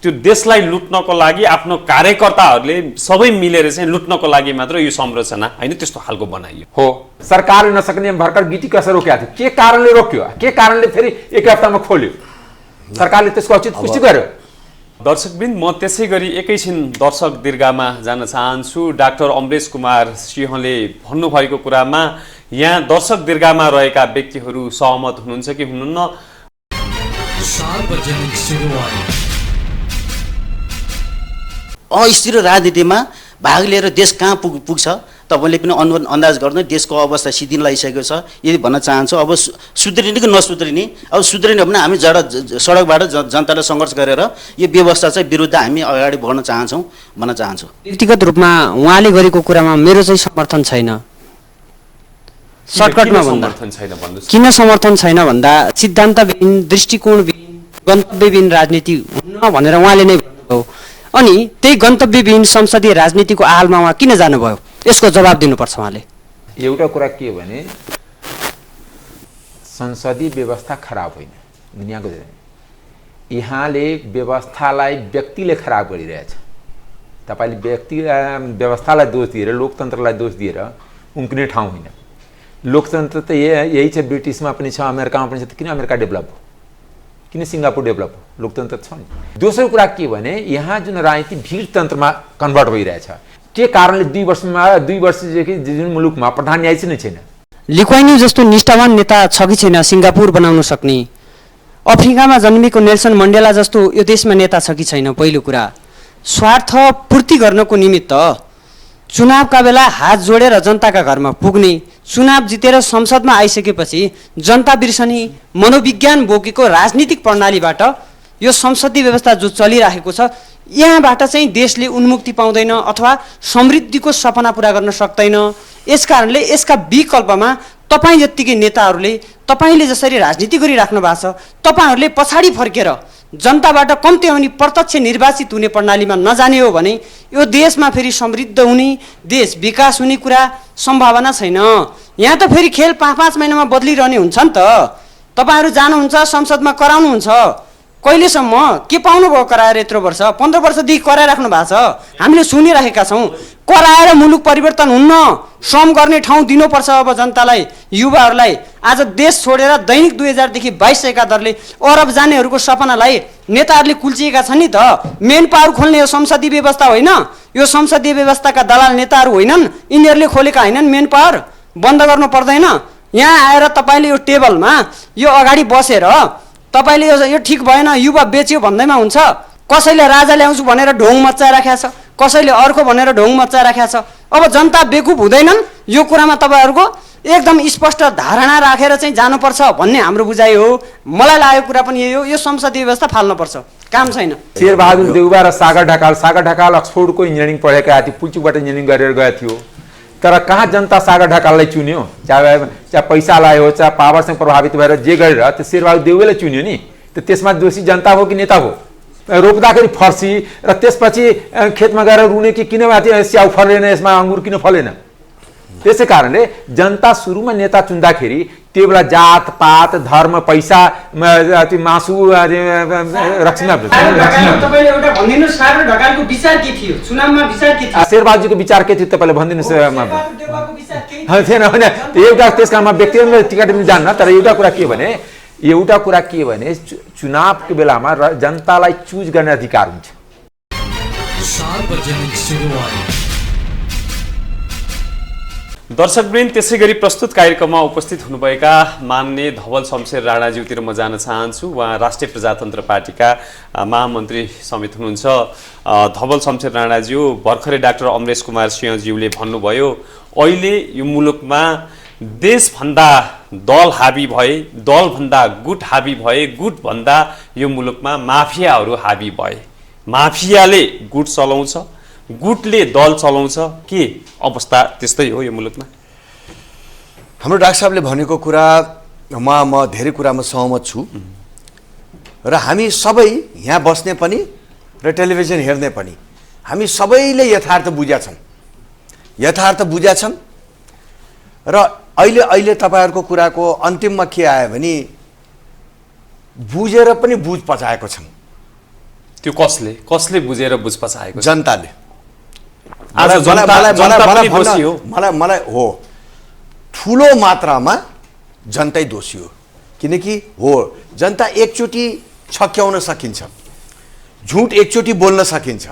C: त्यो देशलाई लुट्नको लागि आफ्नो कार्यकर्ताहरूले सबै मिलेर चाहिँ लुट्नको लागि मात्र यो संरचना होइन त्यस्तो खालको बनाइयो
B: हो। सरकारले नसक्ने भर्खर गिटी कसरी रोक्या थियो, के कारणले रोक्यो, के कारणले फेरि 1 हप्तामा खोल्यो, सरकारले त्यसको उचित पुष्टि गर्यो।
C: दर्शकवृन्द, म त्यसै गरी एकैछिन दर्शक दीर्घामा जान चाहन्छु। डाक्टर अमरेश कुमार सिंहले भन्नुभएको कुरामा यहाँ दर्शक दीर्घामा रहेका व्यक्तिहरू सहमत हुनुहुन्छ कि हुनुहुन्न?
A: सार्वजनिक सुनवाई।
G: अस्थिर राजनीतिमा भाग लिएर देश कहाँ पुग्छ तपाईँले पनि अन्दाज गर्नु। देशको अवस्था सिद्धिन लागिसकेको छ। यदि भन्न चाहन्छु अब सुध्रिने कि नसुध्रिने, अब सुध्रिने हो भने हामी सडकबाट जनताले सङ्घर्ष गरेर यो व्यवस्था चाहिँ विरुद्ध हामी अगाडि बढ्न चाहन्छौँ भन्न चाहन्छु।
I: व्यक्तिगत रूपमा उहाँले गरेको कुरामा मेरो चाहिँ समर्थन छैन। सर्टकटमा भन्दा किन समर्थन छैन भन्दा सिद्धान्तविहीन, दृष्टिकोणविहीन, गन्तव्यविहीन राजनीति हुन्न भनेर उहाँले नै भन्नुभयो। अनि त्यही गन्तव्यविहीन संसदीय राजनीतिको आहालमा उहाँ किन जानुभयो, यसको जवाब दिनुपर्छ उहाँले।
B: एउटा कुरा के भने संसदीय व्यवस्था खराब होइन दुनियाँको। यहाँले व्यवस्थालाई व्यक्तिले खराब गरिरहेछ। तपाईँले व्यवस्थालाई दोष दिएर, लोकतन्त्रलाई दोष दिएर उम्किने ठाउँ होइन। लोकतन्त्र त यही छ, ब्रिटिसमा पनि छ, अमेरिकामा पनि छ। त किन अमेरिका डेभलप हो, किन सिङ्गापुर डेभलप हो? लोकतन्त्र छ नि। दोस्रो कुरा के भने यहाँ जुन राजनीति भिड तन्त्रमा कन्भर्ट भइरहेछ, के कारणले 2 वर्षदेखि जुन मुलुकमा प्रधान न्यायाधीश नै छैन।
I: ली कुआन यू जस्तो निष्ठावान नेता छ कि छैन सिङ्गापुर बनाउन सक्ने? अफ्रिकामा जन्मेको नेल्सन मण्डेला जस्तो यो देशमा नेता छ कि छैन? पहिलो कुरा, स्वार्थ पूर्ति गर्नको निमित्त चुनावका बेला हात जोडेर जनताका घरमा पुग्ने, चुनाव जितेर संसदमा आइसकेपछि जनता बिर्सने मनोविज्ञान बोकेको राजनीतिक प्रणालीबाट यो संसदीय व्यवस्था जो चलिरहेको छ, यहाँबाट चाहिँ देशले उन्मुक्ति पाउँदैन अथवा समृद्धिको सपना पुरा गर्न सक्दैन। यसकारणले यसका विकल्पमा तपाईँ जत्तिकै नेताहरूले तपाईँले जसरी राजनीति गरिराख्नु भएको छ, तपाईँहरूले पछाडि फर्केर जनताबाट कम्ती आउने प्रत्यक्ष निर्वाचित हुने प्रणालीमा नजाने हो भने यो देशमा फेरि समृद्ध हुने, देश विकास हुने कुरा सम्भावना छैन। यहाँ त फेरि खेल 5-5 महिनामा बदलिरहने हुन्छ नि त। तपाईँहरू जानुहुन्छ संसदमा कराउनुहुन्छ, कहिलेसम्म के पाउनुभयो कराएर? यत्रो वर्ष 15 वर्षदेखि कराइराख्नु भएको छ, हामीले सुनिरहेका छौँ। कराएर मुलुक परिवर्तन हुन्न, श्रम गर्ने ठाउँ दिनुपर्छ अब जनतालाई, युवाहरूलाई। आज देश छोडेर दैनिक 2000देखि 2200 दरले अरब जानेहरूको सपनालाई नेताहरूले कुल्चिएका छन् नि त। मेन पावर खोल्ने यो संसदीय व्यवस्था होइन, यो संसदीय व्यवस्थाका दलाल नेताहरू होइनन्, यिनीहरूले खोलेका होइनन् मेन पावर। बन्द गर्नु पर्दैन। यहाँ आएर तपाईँले यो टेबलमा यो अगाडि बसेर तपाईँले यो ठिक भएन, युवा बेच्यो भन्दैमा हुन्छ। कसैले राजा ल्याउँछु भनेर ढोङ मच्चाइराखेको छ, कसैले अर्को भनेर ढोङ मच्चाइराखेको छ। अब जनता बेकुफ हुँदैनन्, यो कुरामा तपाईँहरूको एकदम स्पष्ट धारणा राखेर चाहिँ जानुपर्छ भन्ने हाम्रो बुझाइ हो। मलाई लागेको कुरा पनि यही हो, यो संसदीय व्यवस्था फाल्नुपर्छ, काम छैन।
B: शेरबहादुर देउवा र सागर ढकाल अक्सफोर्डको इन्जिनियरिङ पढेका थिए, पुल्चोकबाट इन्जिनियरिङ गरेर गए थियो। तर कहाँ जनता सागर ढकाललाई चुन्यो? चाहे पैसा लायो, चाहे पावरसँग प्रभावित भएर जे गरेर त्यो शेरबहादुर देउवाले चुन्यो नि। त त्यसमा दोषी जनता हो कि नेता हो? रोप्दाखेरि फर्सी र त्यसपछि खेतमा गएर रुने कि किन स्याउ फलेन, यसमा अङ्गुर किन फलेन? त्यसै कारणले जनता सुरुमा नेता चुन्दाखेरि त्यो बेला जात पात धर्म पैसा मासु शेरबहादुरजीको विचार के थियो तपाईँले भनिदिनुहोस्। एउटा त्यस कारणमा व्यक्तिगत टिकट जान्न। तर एउटा कुरा के भने चुनावको बेलामा जनतालाई चुज गर्ने अधिकार हुन्छ।
A: सार्वजनिक सुनवाई।
C: दर्शकवृन्द, त्यसै गरी प्रस्तुत कार्यक्रममा उपस्थित हुनुभएका मान्य धवल शमशेर राणाज्यूतिर म जान चाहन्छु। उहाँ राष्ट्रिय प्रजातन्त्र पार्टीका महामन्त्री समेत हुनुहुन्छ। धवल शमशेर राणाज्यू, भर्खरै डाक्टर अमरेश कुमार सिंहज्यूले भन्नुभयो अहिले यो मुलुकमा देशभन्दा दल हाबी भए, दलभन्दा गुट हाबी भए, गुटभन्दा यो मुलुकमा माफियाहरू हाबी भए। माफियाले गुट चलाउँछ, गुटले दल चलाउँछ। के अवस्था त्यस्तै हो यो मुलुकमा?
D: हाम्रो डाक्टर साहबले भनेको कुरा म धेरै कुरामा सहमत छु। र हामी सबै यहाँ बस्ने पनि र टेलिभिजन हेर्ने पनि हामी सबैले यथार्थ बुझ्याछन्। र अहिले तपाईँहरूको कुराको अन्तिममा के आयो भने बुझेर पनि बुझ पचाएको छन्।
C: त्यो कसले बुझेर बुझ पचाएको?
D: जनताले। मलाई हो ठुलो मात्रामा जनतै दोषी हो। किनकि हो जनता एकचोटि छक्याउन सकिन्छ, झुट एकचोटि बोल्न सकिन्छ,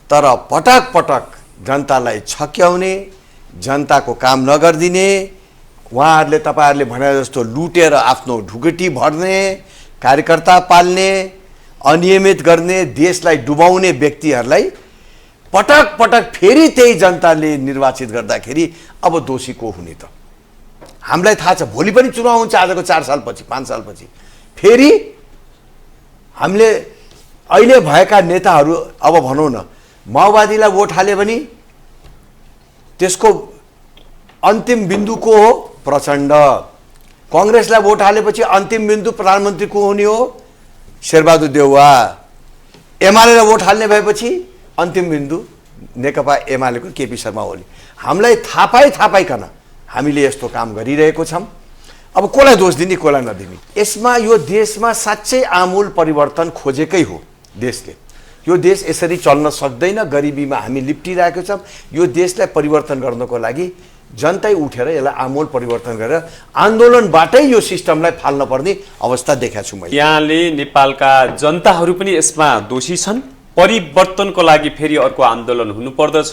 D: तर पटक पटक जनतालाई छक्याउने, जनताको काम नगरिदिने, उहाँहरूले तपाईँहरूले भने जस्तो लुटेर आफ्नो ढुकुटी भर्ने, कार्यकर्ता पाल्ने, अनियमित गर्ने, देशलाई डुबाउने व्यक्तिहरूलाई पटक पटक फेरि त्यही जनताले निर्वाचित गर्दाखेरि अब दोषी को हुने त? हामीलाई थाहा छ भोलि पनि चुनाव हुन्छ, आजको 4 सालपछि 5 सालपछि फेरि हामीले अहिले भएका नेताहरू अब भनौँ न माओवादीलाई भोट हाले भने त्यसको अन्तिम बिन्दु को हो? प्रचण्ड। कांग्रेसलाई भोट हालेपछि अन्तिम बिन्दु प्रधानमन्त्री को हुने हो? शेरबहादुर देउवा। एमालेलाई भोट हाल्ने भएपछि अन्तिम बिन्दु नेकपा एमालेको केपी शर्मा ओली। हामीलाई थाहा पाइकन हामीले यस्तो काम गरिरहेको छौँ। अब कसलाई दोष दिने कसलाई नदिने? यसमा यो देशमा साँच्चै आमूल परिवर्तन खोजेकै हो देशले। यो देश यसरी चल्न सक्दैन, गरिबीमा हामी लिप्टिरहेको छौँ। यो देशलाई परिवर्तन गर्नको लागि जनतै उठेर यसलाई आमूल परिवर्तन गरेर आन्दोलनबाटै यो सिस्टमलाई फाल्न पर्ने अवस्था देखाएको छु मैले।
C: यहाँले नेपालका जनताहरू पनि यसमा दोषी छन्। परिवर्तनको लागि फेरि अर्को आन्दोलन हुनुपर्दछ,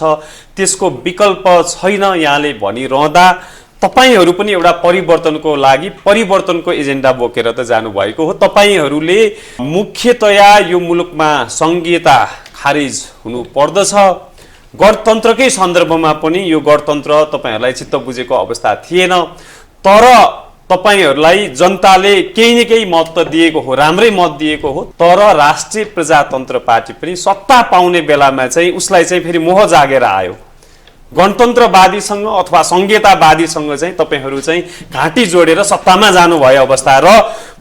C: त्यसको विकल्प छैन यहाँले भनिरहँदा तपाईहरू पनि एउटा परिवर्तनको लागि परिवर्तनको एजेन्डा बोकेर त जानुभएको हो। तपाईहरूले मुख्यतया यो मुलुकमा संघीयता खारिज हुनुपर्दछ। गणतन्त्रकै सन्दर्भमा पनि यो गणतन्त्र तपाईहरूलाई चित्त बुझेको अवस्था थिएन, तर तपाईहरूलाई जनताले केही न केही मत त दिएको हो, राम्रै मत दिएको हो। तर राष्ट्रिय प्रजातन्त्र पार्टी पनि सत्ता पाउने बेलामा चाहिँ उसलाई चाहिँ फेरि मोह जागेर आयो। गणतन्त्रवादीसँग अथवा संघीयतावादीसँग चाहिँ तपाईहरू चाहिँ घाँटी जोडेर सत्तामा जानुभयो अवस्था। र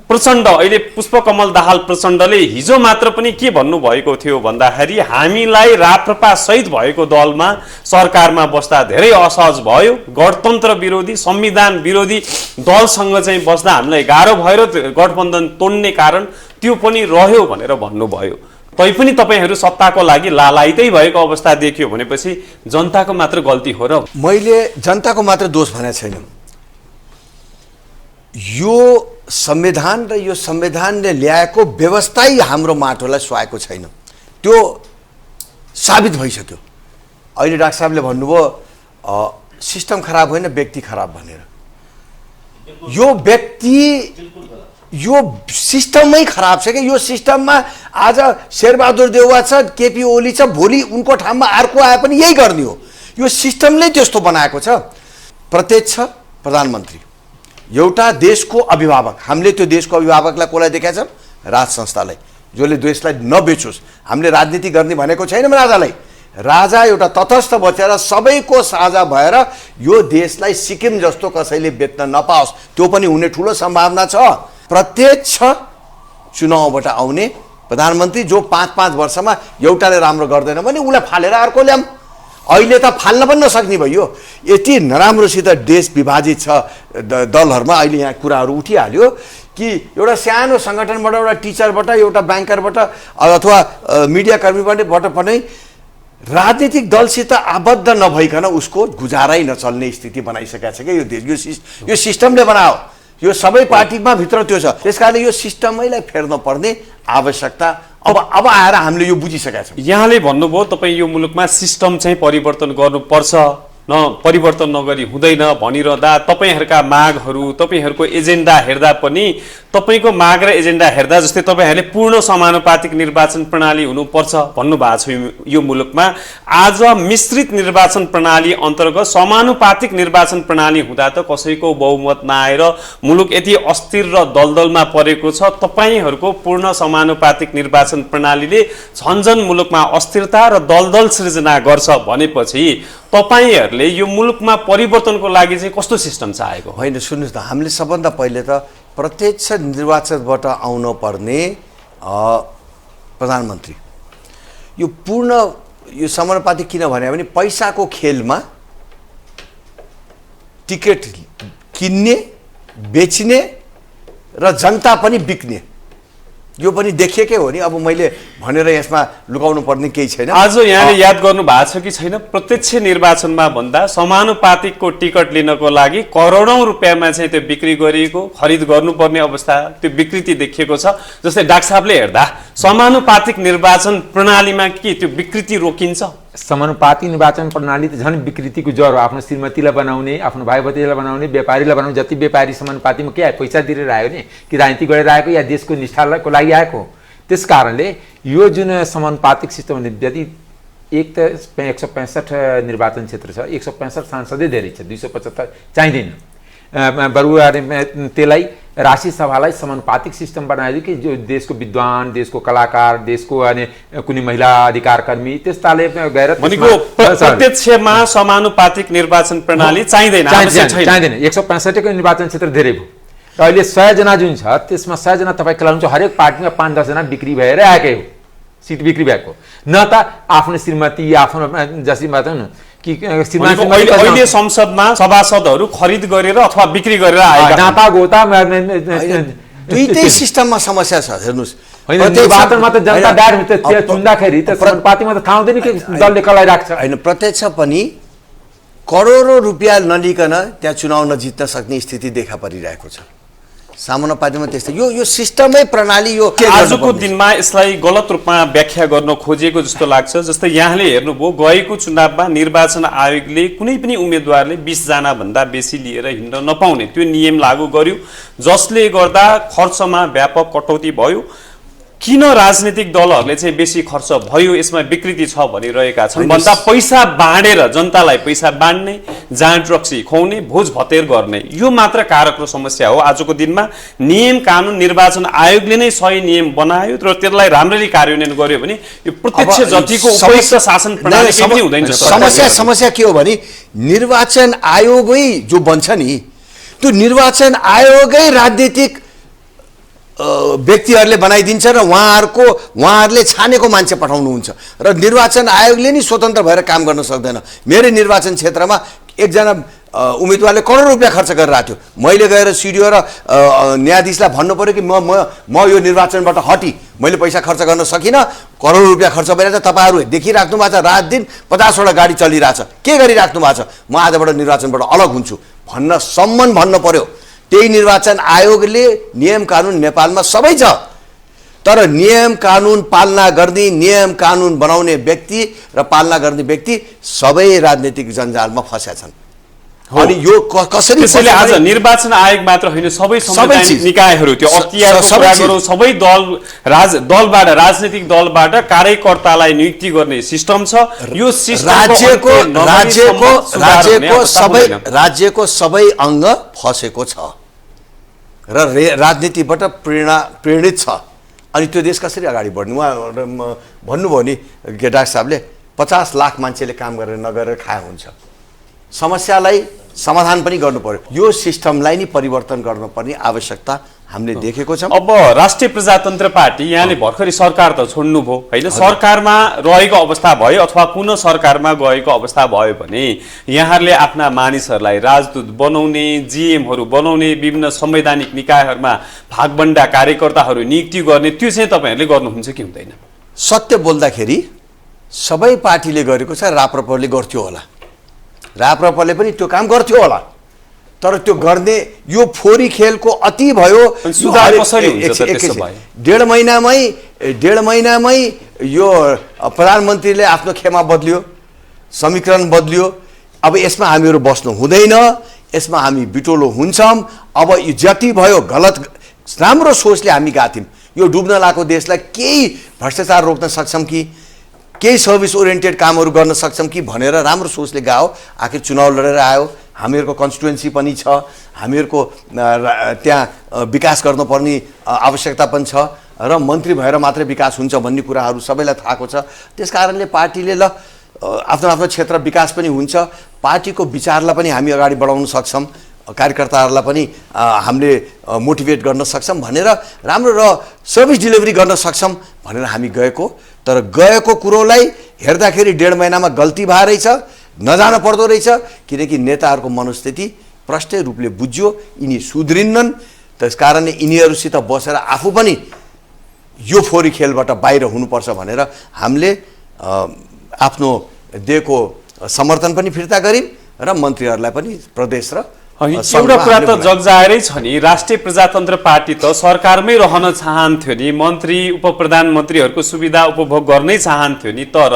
C: प्रचण्ड अहिले पुष्पकमल दाहाल प्रचण्डले हिजो मात्र पनि के भन्नुभएको थियो भन्दाखेरि हामीलाई राप्रपा सहित भएको दलमा सरकारमा बस्दा धेरै असहज भयो, गणतन्त्र विरोधी संविधान विरोधी दलसँग चाहिँ बस्दा हामीलाई गाह्रो भयो र गठबन्धन तोड्ने कारण त्यो पनि रह्यो भनेर भन्नुभयो। तैपनि तपाईहरू सत्ताको लागि लालायितै भएको अवस्था देखियो भनेपछि जनताको मात्र गल्ती हो र?
D: मैले जनताको मात्र दोष भनेको छैन। यो संविधान र यो संविधानले ल्याएको व्यवस्थाै हाम्रो माटोलाई सुहाएको छैन, त्यो साबित भइसक्यो। अहिले डाक्टर साहबले भन्नुभयो सिस्टम खराब होइन, व्यक्ति खराब भनेर। यो व्यक्ति यो सिस्टमै खराब छ क्या। यो सिस्टममा आज शेरबहादुर देउवा छ, केपी ओली छ, भोलि उनको ठाउँमा अर्को आए पनि यही गर्ने हो। यो सिस्टमले त्यस्तो बनाएको छ। प्रत्यक्ष प्रधानमन्त्री एउटा देशको अभिभावक। हामीले त्यो देशको अभिभावकलाई कसलाई देखाएको छौँ? राज संस्थालाई, जसले देशलाई नबेचोस्। हामीले राजनीति गर्ने भनेको छैनौँ राजालाई। राजा एउटा तटस्थ बचेर सबैको साझा भएर यो देशलाई सिक्किम जस्तो कसैले बेच्न नपाओस्, त्यो पनि हुने ठुलो सम्भावना छ। प्रत्यक्ष चुनावबाट आउने प्रधानमन्त्री जो 5-5 वर्षमा एउटाले राम्रो गर्दैन भने उसलाई फालेर अर्को ल्याऊँ। अहिले त फाल्न पनि नसक्ने भयो। यति नराम्रोसित देश विभाजित छ दलहरूमा। अहिले यहाँ कुराहरू उठिहाल्यो कि एउटा सानो सङ्गठनबाट, एउटा टिचरबाट, एउटा ब्याङ्करबाट अथवा मिडियाकर्मीबाट पनि राजनीतिक दलसित आबद्ध नभइकन उसको गुजारै नचल्ने स्थिति बनाइसकेको छ क्या यो देश। यो सिस्टमले बनाओ। यो सबै पार्टीमा भित्र त्यो छ। त्यसकारणले यो सिस्टमैलाई फेर्न पर्ने आवश्यकता अब आएर हामीले यो बुझिसकेका छौँ।
C: यहाँले भन्नुभयो तपाईँ यो मुलुकमा सिस्टम चाहिँ परिवर्तन गर्नुपर्छ, परिवर्तन नगरी हुँदैन भनिरहँदा तपाईँहरूका मागहरू, तपाईँहरूको एजेन्डा हेर्दा पनि तपाईँको माग र एजेन्डा हेर्दा जस्तै तपाईँहरूले पूर्ण समानुपातिक निर्वाचन प्रणाली हुनुपर्छ भन्नुभएको छ यो मुलुकमा। आज मिश्रित निर्वाचन प्रणाली अन्तर्गत समानुपातिक निर्वाचन प्रणाली हुँदा त कसैको बहुमत नआएर मुलुक यति अस्थिर र दलदलमा परेको छ। तपाईँहरूको पूर्ण समानुपातिक निर्वाचन प्रणालीले झन्झन मुलुकमा अस्थिरता र दलदल सृजना गर्छ भनेपछि तपाईहरूले यो मुलुकमा परिवर्तनको लागि चाहिँ कस्तो सिस्टम चाहेको?
D: होइन, सुन्नुहोस् न, हामीले सबभन्दा पहिले त प्रत्यक्ष निर्वाचनबाट आउन पर्ने प्रधानमन्त्री यो पूर्ण यो समानुपातिक किन भने पनि पैसाको खेलमा टिकट किन्ने, बेच्ने र जनता पनि बिक्ने यो पनि देखिएकै हो नि। अब मैले भनेर यसमा लुकाउनु पर्ने केही छैन।
C: आज यहाँले याद गर्नु भएको छ कि छैन, प्रत्यक्ष निर्वाचनमा भन्दा समानुपातिकको टिकट लिनको लागि करोडौं रुपियाँमा चाहिँ त्यो बिक्री गरिएको, खरिद गर्नुपर्ने अवस्था, त्यो विकृति देखिएको छ। जस्तै डाक्टर साहबले हेर्दा समानुपातिक निर्वाचन प्रणालीमा के त्यो विकृति रोकिन्छ?
B: समानुपातिक निर्वाचन प्रणाली त झन् विकृतिको जर हो। आफ्नो श्रीमतीलाई बनाउने, आफ्नो भाइ भतिजालाई बनाउने, व्यापारीलाई बनाउने। जति व्यापारी समानुपातिकमा के आयो? पैसा दिएर आयो नि, कि राजनीति गरेर आएको या देशको निष्ठाको लागि आएको? त्यस कारणले यो जुन समानुपातिक सिस्टम, यदि एक त 165 निर्वाचन क्षेत्र छ, 165 सांसदै धेरै छ, 275 चाहिँदैन। बरु त्यसलाई राष्ट्रिय सभालाई समानुपातिक सिस्टम बनाइदियो कि जो देशको विद्वान, देशको कलाकार, देशको अनि कुनै महिला अधिकार कर्मी त्यस्ताले गएर
C: प्रत्यक्षमा समानुपातिक निर्वाचन प्रणाली चाहिँदैन।
B: 165 को निर्वाचन क्षेत्र धेरै भयो र अहिले 100 जना जुन छ त्यसमा 100 जना तपाईँ खेलाउनुहुन्छ, हरेक पार्टीमा 5-10 जना बिक्री भएर आएकै हो, सिट बिक्री भएको। न त आफ्नो श्रीमती, आफ्नो जसरी बात न कि
C: अहिले संसदमा सभासदहरू खरिद गरेर अथवा बिक्री गरेर आएका
B: नाता गोता
D: दुईटै सिस्टममा समस्या छ। हेर्नुस्,
B: निर्वाचनमा त जनता डाइरेक्ट चुन्दाखेरि त समानुपातिकमा त थाहा हुँदैन कि दलले कसलाई राख्छ।
D: होइन, प्रत्यक्ष पनि करोडौं रुपियाँ नलिकन त्यहाँ चुनाव नजित्न सक्ने स्थिति देखा परिरहेको छ। समानुपातिकमा त्यस्तै यो सिस्टमै प्रणाली यो
C: आजको दिनमा यसलाई गलत रूपमा व्याख्या गर्न खोजिएको जस्तो लाग्छ। जस्तै यहाँले हेर्नुभयो गएको चुनावमा निर्वाचन आयोगले कुनै पनि उम्मेदवारले 20 जना भन्दा बेसी लिएर हिँड्न नपाउने त्यो नियम लागू गर्यो, जसले गर्दा खर्चमा व्यापक कटौती भयो। किन राजनीतिक दलहरूले चाहिँ बेसी खर्च भयो यसमा विकृति छ भनिरहेका छन् भन्दा पैसा बाँडेर जनतालाई पैसा बाँड्ने, जाँड रक्सी खुवाउने, भोज भतेर गर्ने यो मात्र कारक र समस्या हो। आजको दिनमा नियम कानुन निर्वाचन आयोगले नै सही नियम बनायो र त्यसलाई राम्ररी कार्यान्वयन गर्यो भने यो प्रत्यक्ष जतिको उपयुक्त शासन प्रणाली पनि हुँदैन जस्तो।
D: समस्या के हो भने निर्वाचन आयोगै जो बन्छ नि, त्यो निर्वाचन आयोगै राजनीतिक व्यक्तिहरूले बनाइदिन्छ र उहाँहरूले छानेको मान्छे पठाउनुहुन्छ र निर्वाचन आयोगले नि स्वतन्त्र भएर काम गर्न सक्दैन। मेरो निर्वाचन क्षेत्रमा एकजना उम्मेदवारले करोड रुपियाँ खर्च गरेर आएको थियो। मैले गएर सिडिओ र न्यायाधीशलाई भन्नु पर्यो कि म यो निर्वाचनबाट हटी, मैले पैसा खर्च गर्न सकिनँ, करोड रुपियाँ खर्च भइरहेछ, तपाईँहरू देखिराख्नु भएको छ, रात दिन 50 वटा गाडी चलिरहेछ, के गरिराख्नु भएको छ, म आजबाट निर्वाचनबाट अलग हुन्छु भन्न पर्यो। त्यही निर्वाचन आयोगले नियम कानुन नेपालमा सबै छ, तर नियम कानुन पालना गर्ने, नियम कानुन बनाउने व्यक्ति र पालना गर्ने व्यक्ति सबै राजनीतिक जन्जालमा फँसेका छन्। अनि यो कसरी
C: त्यसैले आज निर्वाचन आयोग मात्र होइन सबै संवैधानिक निकायहरू त्यो अख्तियारको कुरा गरौँ सबै दलबाट राजनीतिक दलबाट कार्यकर्तालाई नियुक्ति गर्ने सिस्टम छ यो
D: राज्यको सबै अङ्ग फसेको छ र राजनीतिबाट प्रेरित छ अनि त्यो देश कसरी अगाडि बढ्ने उहाँ भन्नुभयो नि डाक्टर साहबले 50 लाख मान्छेले काम गरेर नगरेर खाए हुन्छ समस्यालाई समाधान पनि गर्नु पर्यो यो सिस्टमलाई नि परिवर्तन गर्नुपर्ने आवश्यकता हामीले देखेको छौँ
C: अब राष्ट्रिय प्रजातन्त्र पार्टी यहाँले भर्खरै सरकार त छोड्नुभयो होइन सरकारमा रहेको अवस्था भयो अथवा पुनः सरकारमा गएको अवस्था भयो भने यहाँहरूले आफ्ना मानिसहरूलाई राजदूत बनाउने जिएमहरू बनाउने विभिन्न संवैधानिक निकायहरूमा भागबण्डा कार्यकर्ताहरू नियुक्ति गर्ने त्यो चाहिँ तपाईँहरूले गर्नुहुन्छ कि हुँदैन
D: सत्य बोल्दाखेरि सबै पार्टीले गरेको छ राप्रपाले गर्थ्यो होला राप्रपाले पनि त्यो काम गर्थ्यो होला तर त्यो गर्ने यो फोरी खेलको अति भयो डेढ महिनामै यो प्रधानमन्त्रीले आफ्नो खेमा बदलियो समीकरण बदलियो अब यसमा हामीहरू बस्नु हुँदैन यसमा हामी बिटोलो हुन्छौँ अब यो जति भयो गलत राम्रो सोचले हामी गएको थियौँ यो डुब्न लागेको देशलाई केही भ्रष्टाचार रोक्न सक्छौँ कि केही सर्भिस ओरिएन्टेड कामहरू गर्न सक्छौँ कि भनेर राम्रो सोचले गयो आखिर चुनाव लडेर आयो हामीहरूको कन्स्टिट्युएन्सी पनि छ हामीहरूको त्यहाँ विकास गर्नुपर्ने आवश्यकता पनि छ र मन्त्री भएर मात्रै विकास हुन्छ भन्ने कुराहरू सबैलाई थाहा छ त्यस कारणले पार्टीले ल आफ्नो आफ्नो क्षेत्र विकास पनि हुन्छ पार्टीको विचारलाई पनि हामी अगाडि बढाउन सक्छौँ कार्यकर्ताहरूलाई पनि हामीले मोटिभेट गर्न सक्छौँ भनेर राम्रो र सर्भिस डेलिभरी गर्न सक्छौँ भनेर हामी गएको तर गएको कुरोलाई हेर्दाखेरि डेढ महिनामा गल्ती भए रहेछ नजान पर्दो रहेछ किनकि नेताहरूको मनोस्थिति प्रष्टै रूपले बुझ्यो यिनी सुध्रिन्नन् त्यसकारणले यिनीहरूसित बसेर आफू पनि यो फोरी खेलबाट बाहिर हुनुपर्छ भनेर हामीले आफ्नो दिएको समर्थन पनि फिर्ता गर्यौँ र मन्त्रीहरूलाई पनि प्रदेश र
C: एउटा कुरा त जगजाहेरै छ नि राष्ट्रिय प्रजातन्त्र पार्टी त सरकारमै रहन चाहन्थ्यो नि मन्त्री उप प्रधानमन्त्रीहरूको सुविधा उपभोग गर्नै चाहन्थ्यो नि तर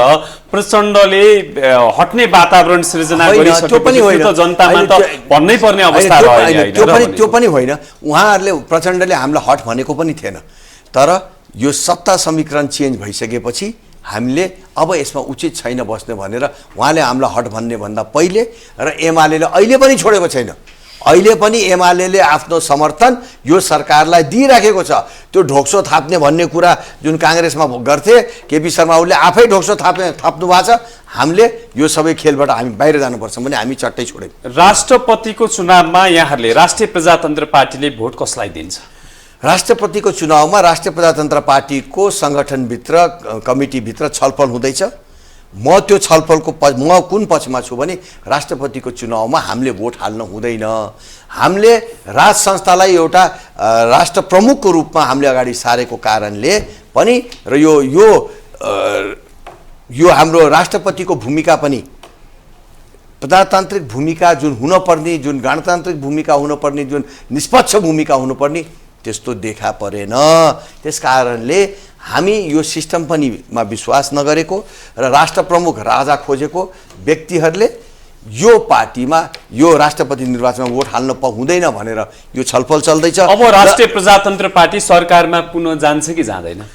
C: प्रचण्डले हट्ने वातावरण सृजना गरिसकेपछि त जनतामा त भन्नै पर्ने अवस्था रह्यो
D: त्यो पनि होइन उहाँहरूले प्रचण्डले हामीलाई हट भनेको पनि थिएन तर यो सत्ता समीकरण चेन्ज भइसकेपछि हामीले अब यसमा उचित छैन बस्ने भनेर उहाँले हामीलाई हट भन्ने भन्दा पहिले र एमालेले अहिले पनि छोडेको छैन अहिले पनि एमालेले आफ्नो समर्थन यो सरकारलाई दिइराखेको छ त्यो ढोक्सो थाप्ने भन्ने कुरा जुन काङ्ग्रेसमा गर्थे केपी शर्मा ओलीले आफै ढोक्सो थाप्नु भएको छ हामीले यो सबै खेलबाट हामी बाहिर जानुपर्छ भने हामी चट्टै छोड्यौँ
C: राष्ट्रपतिको चुनावमा यहाँहरूले राष्ट्रिय प्रजातन्त्र पार्टीले भोट कसलाई दिन्छ
D: राष्ट्रपतिको चुनावमा राष्ट्रिय प्रजातन्त्र पार्टीको सङ्गठनभित्र कमिटीभित्र छलफल हुँदैछ म त्यो छलफलको म कुन पक्षमा छु भने राष्ट्रपतिको चुनावमा हामीले भोट हाल्न हुँदैन हामीले राज संस्थालाई एउटा राष्ट्र प्रमुखको रूपमा हामीले अगाडि सारेको कारणले पनि र यो हाम्रो राष्ट्रपतिको भूमिका पनि प्रजातान्त्रिक भूमिका जुन हुनुपर्ने जुन गणतान्त्रिक भूमिका हुनुपर्ने जुन निष्पक्ष भूमिका हुनुपर्ने त्यस्तो देखा परेन त्यसकारणले हामी यो सिस्टम पनिमा विश्वास नगरेको र राष्ट्र प्रमुख राजा खोजेको व्यक्तिहरूले यो पार्टीमा यो राष्ट्रपति निर्वाचनमा भोट हाल्न हुँदैन भनेर यो छलफल चल्दैछ
C: अब राष्ट्रिय प्रजातन्त्र पार्टी सरकारमा पुनः जान्छ कि जाँदैन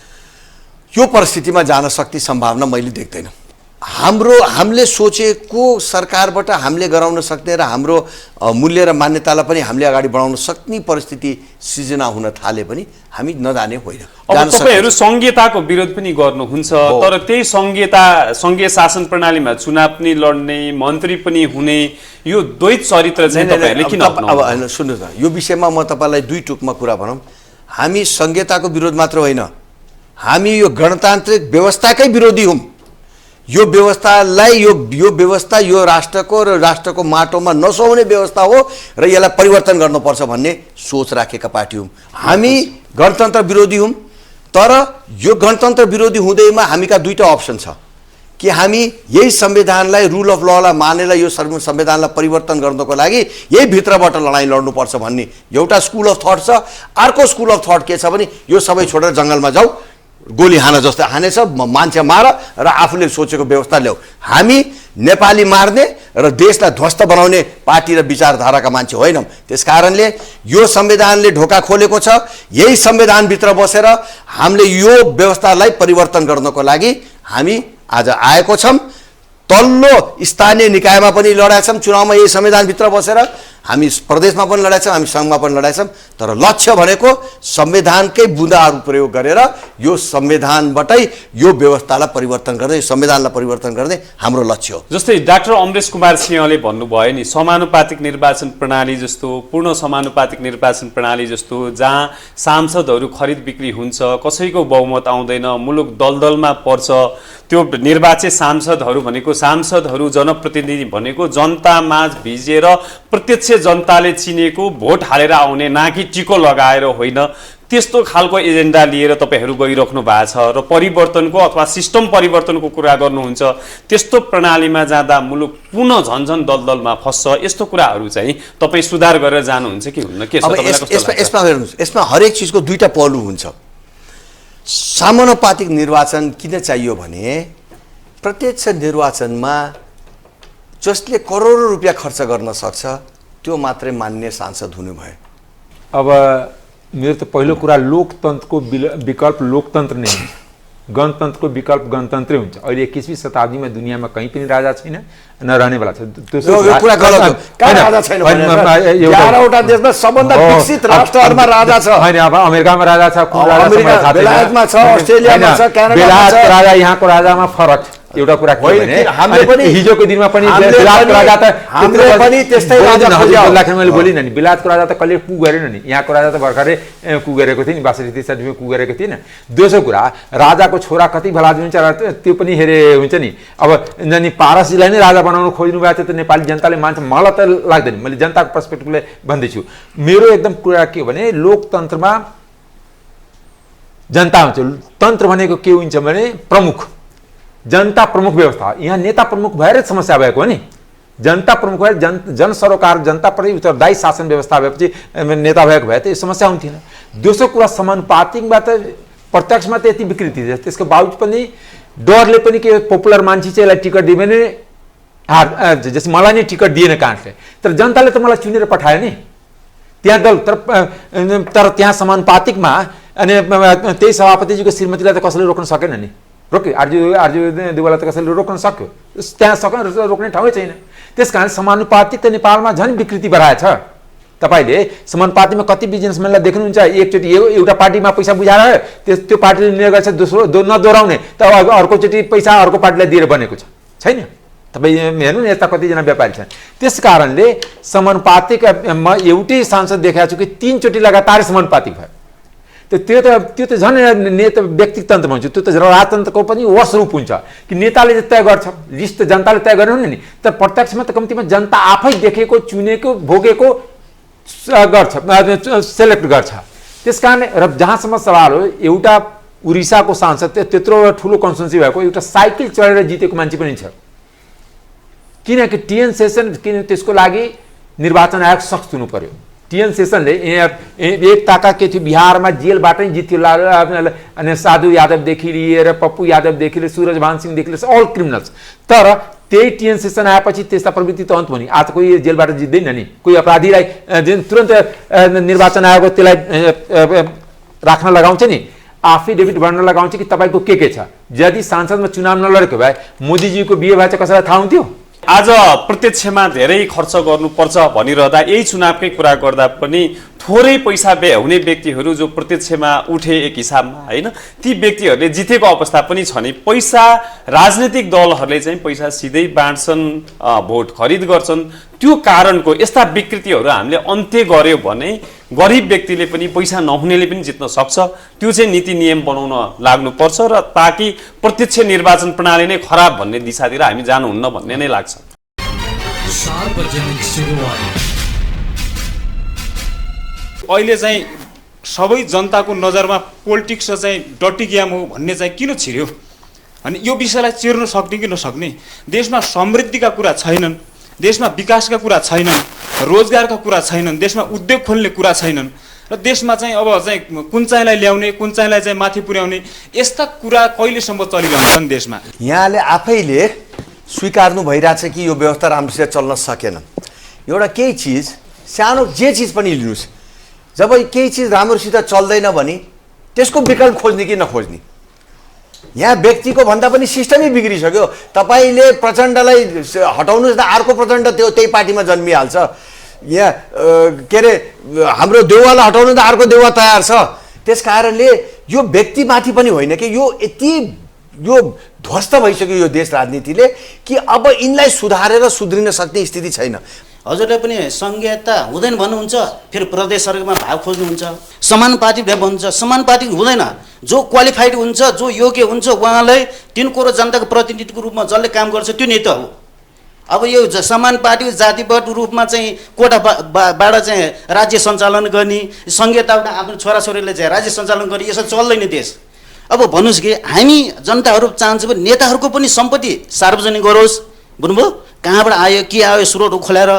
D: यो परिस्थितिमा जान सक्ने सम्भावना मैले देख्दैन हामीले सोचेको सरकारबाट हामीले गराउन सक्ने र हाम्रो मूल्य र मान्यतालाई पनि हामीले अगाडि बढाउन सक्ने परिस्थिति सृजना हुन थाले पनि हामी नजाने होइन
C: अब तपाईहरु संघीयताको विरोध पनि गर्नुहुन्छ तर त्यही संघीय शासन प्रणालीमा चुनाव पनि लड्ने मन्त्री पनि हुने यो द्वैत चरित्र चाहिँ तपाईहरुले किन
D: अब सुन्नुस् न यो विषयमा म तपाईलाई दुई टुकमा कुरा भनौं हामी संघीयताको विरोध मात्र होइन हामी यो गणतान्त्रिक व्यवस्थाकै विरोधी हौं यो व्यवस्थालाई यो व्यवस्था यो राष्ट्रको र राष्ट्रको माटोमा नसोउने व्यवस्था हो र यसलाई परिवर्तन गर्नुपर्छ भन्ने सोच राखेका पार्टी हौं हामी गणतन्त्र विरोधी हौं तर यो गणतन्त्र विरोधी हुँदैमा हामीका दुईटा अप्सन छ कि हामी यही संविधानलाई रुल अफ ललाई मानेर यो संविधानलाई परिवर्तन गर्नको लागि यही भित्रबाट लडाई लड्नुपर्छ भन्ने एउटा स्कुल अफ थट छ अर्को स्कुल अफ थट के छ भने यो सबै छोडेर जंगलमा जाऊ गोली हान जस्तो हानेछ, मान्छे मार र आफूले सोचेको व्यवस्था ल्याऊ। हामी नेपाली मार्ने र देशलाई ध्वस्त बनाउने पार्टी र विचारधाराका मान्छे होइनौँ। त्यस कारणले यो संविधानले ढोका खोलेको छ। यही संविधानभित्र बसेर हामीले यो व्यवस्थालाई परिवर्तन गर्नको लागि हामी आज आएको छौँ। तल्लो स्थानीय निकायमा पनि लडाइ छौँ चुनावमा, यही संविधानभित्र बसेर हामी प्रदेशमा पनि लडाइ छौँ, हामी सङ्घमा पनि लडाइ छौँ। तर लक्ष्य भनेको संविधानकै बुँदाहरू प्रयोग गरेर यो संविधानबाटै यो व्यवस्थालाई परिवर्तन गर्ने, संविधानलाई परिवर्तन गर्ने हाम्रो लक्ष्य हो।
C: जस्तै डाक्टर अमरेश कुमार सिंहले भन्नुभयो नि, समानुपातिक निर्वाचन प्रणाली जस्तो, पूर्ण समानुपातिक निर्वाचन प्रणाली जस्तो, जहाँ सांसदहरू खरिद बिक्री हुन्छ, कसैको बहुमत आउँदैन, मुलुक दलदलमा पर्छ। त्यो निर्वाचित सांसदहरू भनेको, सांसदहरू जनप्रतिनिधि भनेको जनतामाझ भिजेर प्रत्यक्ष जनताले चिनेको, भोट हालेर आउने, ना कि टिको लगाएर होइन। त्यस्तो खालको एजेन्डा लिएर तपाईँहरू गइराख्नु भएको छ र परिवर्तनको अथवा सिस्टम परिवर्तनको कुरा गर्नुहुन्छ। त्यस्तो प्रणालीमा जाँदा मुलुक पुनः झन्झन दलदलमा फस्छ। यस्तो कुराहरू चाहिँ तपाईँ सुधार गरेर जानुहुन्छ कि हुन्न? के छ तपाईँलाई कस्तो लाग्छ?
D: यसमा हेर्नुहोस्, यसमा हरेक चिजको दुईटा पहलु हुन्छ। समानुपातिक निर्वाचन किन चाहियो भने प्रत्यक्ष निर्वाचनमा जसले करोडौं रुपियाँ खर्च गर्न सक्छ त्यो मात्रै मान्ने सांसद हुनु भयो।
B: अब मेरो त पहिलो कुरा लोकतन्त्रको विकल्प लोकतन्त्र नै हुन्छ, गणतन्त्रको विकल्प गणतन्त्रै हुन्छ। अहिले 21वीं शताब्दीमा दुनियाँमा कहीँ पनि राजा छैन, नरहनेवाला छ।
D: यो कुरा गलत हो। कहाँ राजा छैन? 11वटा देशमा सबभन्दा विकसित राष्ट्रहरुमा राजा छ।
B: हैन, अब अमेरिकामा राजा छ, कुन राजा छ?
D: बेलायतमा छ, अस्ट्रेलियामा छ, क्यानाडामा छ।
B: बेलायतको राजा यहाँको राजामा फरक छ। एउटा कुरा के भने
D: हामीले पनि
B: हिजोको दिनमा पनि बेलायतको राजा त
D: हामीले पनि त्यस्तै राजा
B: खोज्यो। मैले बोलिन नि, बेलायतको राजा त कहिले कु गरेन नि, यहाँको राजा त भर्खरै कु गरेको थियो नि, 62-63 कु गरेको थिएन। दोस्रो कुरा, राजाको छोरा कति भला हुन्छ त्यो पनि हेरे हुन्छ नि। अब नि पारसजीलाई नै राजा बनाउन खोज्नु भएको थियो त नेपाली जनताले मान्छ, मलाई त लाग्दैन। मैले जनताको पर्सपेक्टिभले भन्दैछु। मेरो एकदम कुरा के हो भने लोकतन्त्रमा जनता हुन्छ। तन्त्र भनेको के हुन्छ भने प्रमुख, जनता प्रमुख व्यवस्था। यहाँ नेता प्रमुख भएर समस्या भएको हो नि। जनता प्रमुख भएर जन सरोकार, जनता प्रति उत्तरदायी शासन व्यवस्था भएपछि नेता भएको भए त यो समस्या हुन्थेन। दोस्रो कुरा, समानुपातिकमा त प्रत्यक्षमा त यति विकृति छ, त्यसको बावजुद पनि डरले पनि के पपुलर मान्छे चाहिँ यसलाई टिकट दियो भने जस्तै मलाई नै टिकट दिएन काठले, तर जनताले त मलाई चुनेर पठायो नि त्यहाँ दल। तर त्यहाँ समानुपातिकमा अनि त्यही सभापतिजीको श्रीमतीलाई त कसैले रोक्न सकेन नि। रोक्यो आरजू देवाललाई त कसैले रोक्न सक्यो? त्यहाँ रोक्ने ठाउँै छैन। त्यस कारण समानुपातिक त नेपालमा झन् विकृति बढाएछ। तपाईँले समानुपातिकमा कति बिजनेसम्यानलाई देख्नुहुन्छ, एकचोटि एउटा पार्टीमा पैसा बुझाएर त्यो पार्टीले निर्णय गर्छ दोस्रो नदोहोऱ्याउने, त अर्कोचोटि पैसा अर्को पार्टीलाई दिएर बनेको छैन। तपाईँ हेर्नु न, यस्ता कतिजना व्यापारी छन्। त्यस कारणले समानुपातिक म एउटै सांसद देखाएको छु कि 3 चोटि लगातार समानुपातिक भयो। त्यो त झन् नेता व्यक्तितन्त्र भन्छ, त्यो त राजतन्त्रको पनि वर्ष रूप हुन्छ कि नेताले तय गर्छ, लिस्ट जनताले तय गर्नु नि। तर प्रत्यक्षमा त कम्तीमा जनता आफै देखेको, चुनेको, भोगेको गर्छ, सेलेक्ट गर्छ। त्यस कारणले र जहाँसम्म सवाल हो, एउटा उडिसाको सांसद त्यत्रो ठुलो कन्स्टिट्युन्सी भएको एउटा साइकल चढेर जितेको मान्छे पनि छ। किनकि टिएन सेसन त्यसको लागि निर्वाचन आयोग सख्त हुनु पर्यो। टिएन सेसनले एक ताका के थियो, बिहारमा जेलबाटै जित्यो। अनि साधु यादवदेखि लिएर पप्पू यादवदेखि लिएर सूरजभान सिंहदेखि लिएर अल क्रिमिनल्स। तर त्यही टिएन सेसन आएपछि त्यस्ता प्रवृत्ति त अन्त भयो नि। आज कोही जेलबाट जित्दैन नि, कोही अपराधीलाई तुरन्त निर्वाचन आयोग त्यसलाई राख्न लगाउँछ नि, एफिडेभिट भर्न लगाउँछ कि तपाईँको के छ। यदि सांसदमा चुनाव नलडेको भए मोदीजीको बिहे भए चाहिँ कसैलाई थाहा हुन्थ्यो?
C: आज प्रत्यक्षमा धेरै खर्च गर्नुपर्छ भनिरहँदा, यही चुनावकै कुरा गर्दा पनि थोरै पैसा हुने व्यक्तिहरू जो प्रत्यक्षमा उठे एक हिसाबमा होइन, ती व्यक्तिहरूले जितेको अवस्था पनि छ नि। पैसा राजनीतिक दलहरूले चाहिँ पैसा सिधै बाँड्छन्, भोट खरिद गर्छन्। त्यो कारणको यस्ता विकृतिहरू हामीले अन्त्य गर्यो भने गरिब व्यक्तिले पनि, पैसा नहुनेले पनि जित्न सक्छ। त्यो चाहिँ नीति नियम बनाउन लाग्नुपर्छ र ताकि प्रत्यक्ष निर्वाचन प्रणाली नै खराब भन्ने दिशातिर हामी जानुहुन्न भन्ने नै लाग्छ।
A: सार्वजनिक सुनवाई।
E: अहिले चाहिँ सबै जनताको नजरमा पोलिटिक्स चाहिँ डटी गेम हो भन्ने चाहिँ किन छिर्यो? अनि यो विषयलाई चिर्न सक्ने कि नसक्ने? देशमा समृद्धिका कुरा छैनन्, देशमा विकासका कुरा छैनन्, रोजगारका कुरा छैनन्, देशमा उद्योग खोल्ने कुरा छैनन् र देशमा चाहिँ अब चाहिँ कुन चाहिँलाई ल्याउने, कुन चाहिँलाई चाहिँ माथि पुर्याउने, यस्ता कुरा कहिलेसम्म चलिरहन्छन् देशमा?
D: यहाँले आफैले स्वीकार्नु भइरहेछ कि यो व्यवस्था राम्रोसित चल्न सकेन। एउटा केही चिज सानो जे चिज पनि लिनुहोस्, जब केही चिज राम्रोसित चल्दैन भने त्यसको विकल्प खोज्ने कि नखोज्ने। यहाँ व्यक्तिको भन्दा पनि सिस्टमै बिग्रिसक्यो। तपाईँले प्रचण्डलाई हटाउनुहोस् न, अर्को प्रचण्ड त्यही पार्टीमा जन्मिहाल्छ। यहाँ के अरे हाम्रो देउवालाई हटाउनु त अर्को देउवा तयार छ। त्यस कारणले यो व्यक्तिमाथि पनि होइन कि यो यति यो ध्वस्त भइसक्यो यो देश राजनीतिले कि अब यिनलाई सुधारेर सुध्रिन सक्ने स्थिति छैन।
G: हजुरले पनि संघीयता हुँदैन भन्नुहुन्छ, फेरि प्रदेश सरकारमा भाग खोज्नुहुन्छ। समानुपातिक भन्नुहुन्छ, समानुपातिक हुँदैन। जो क्वालिफाइड हुन्छ, जो योग्य हुन्छ, उहाँलाई 3 करोड जनताको प्रतिनिधिको रूपमा जसले काम गर्छ त्यो नेता हो। अब यो समानुपातिक जातिगत रूपमा चाहिँ कोटाबाट चाहिँ राज्य सञ्चालन गर्ने, संघीयताबाट आफ्नो छोराछोरीले चाहिँ राज्य सञ्चालन गर्ने, यसो चल्दैन देश। अब भन्नुहोस् कि हामी जनताहरू चाहन्छौँ भने नेताहरूको पनि सम्पत्ति सार्वजनिक गरोस्। बुझ्नुभयो? कहाँबाट आयो, के आयो, स्रोतहरू खोलेर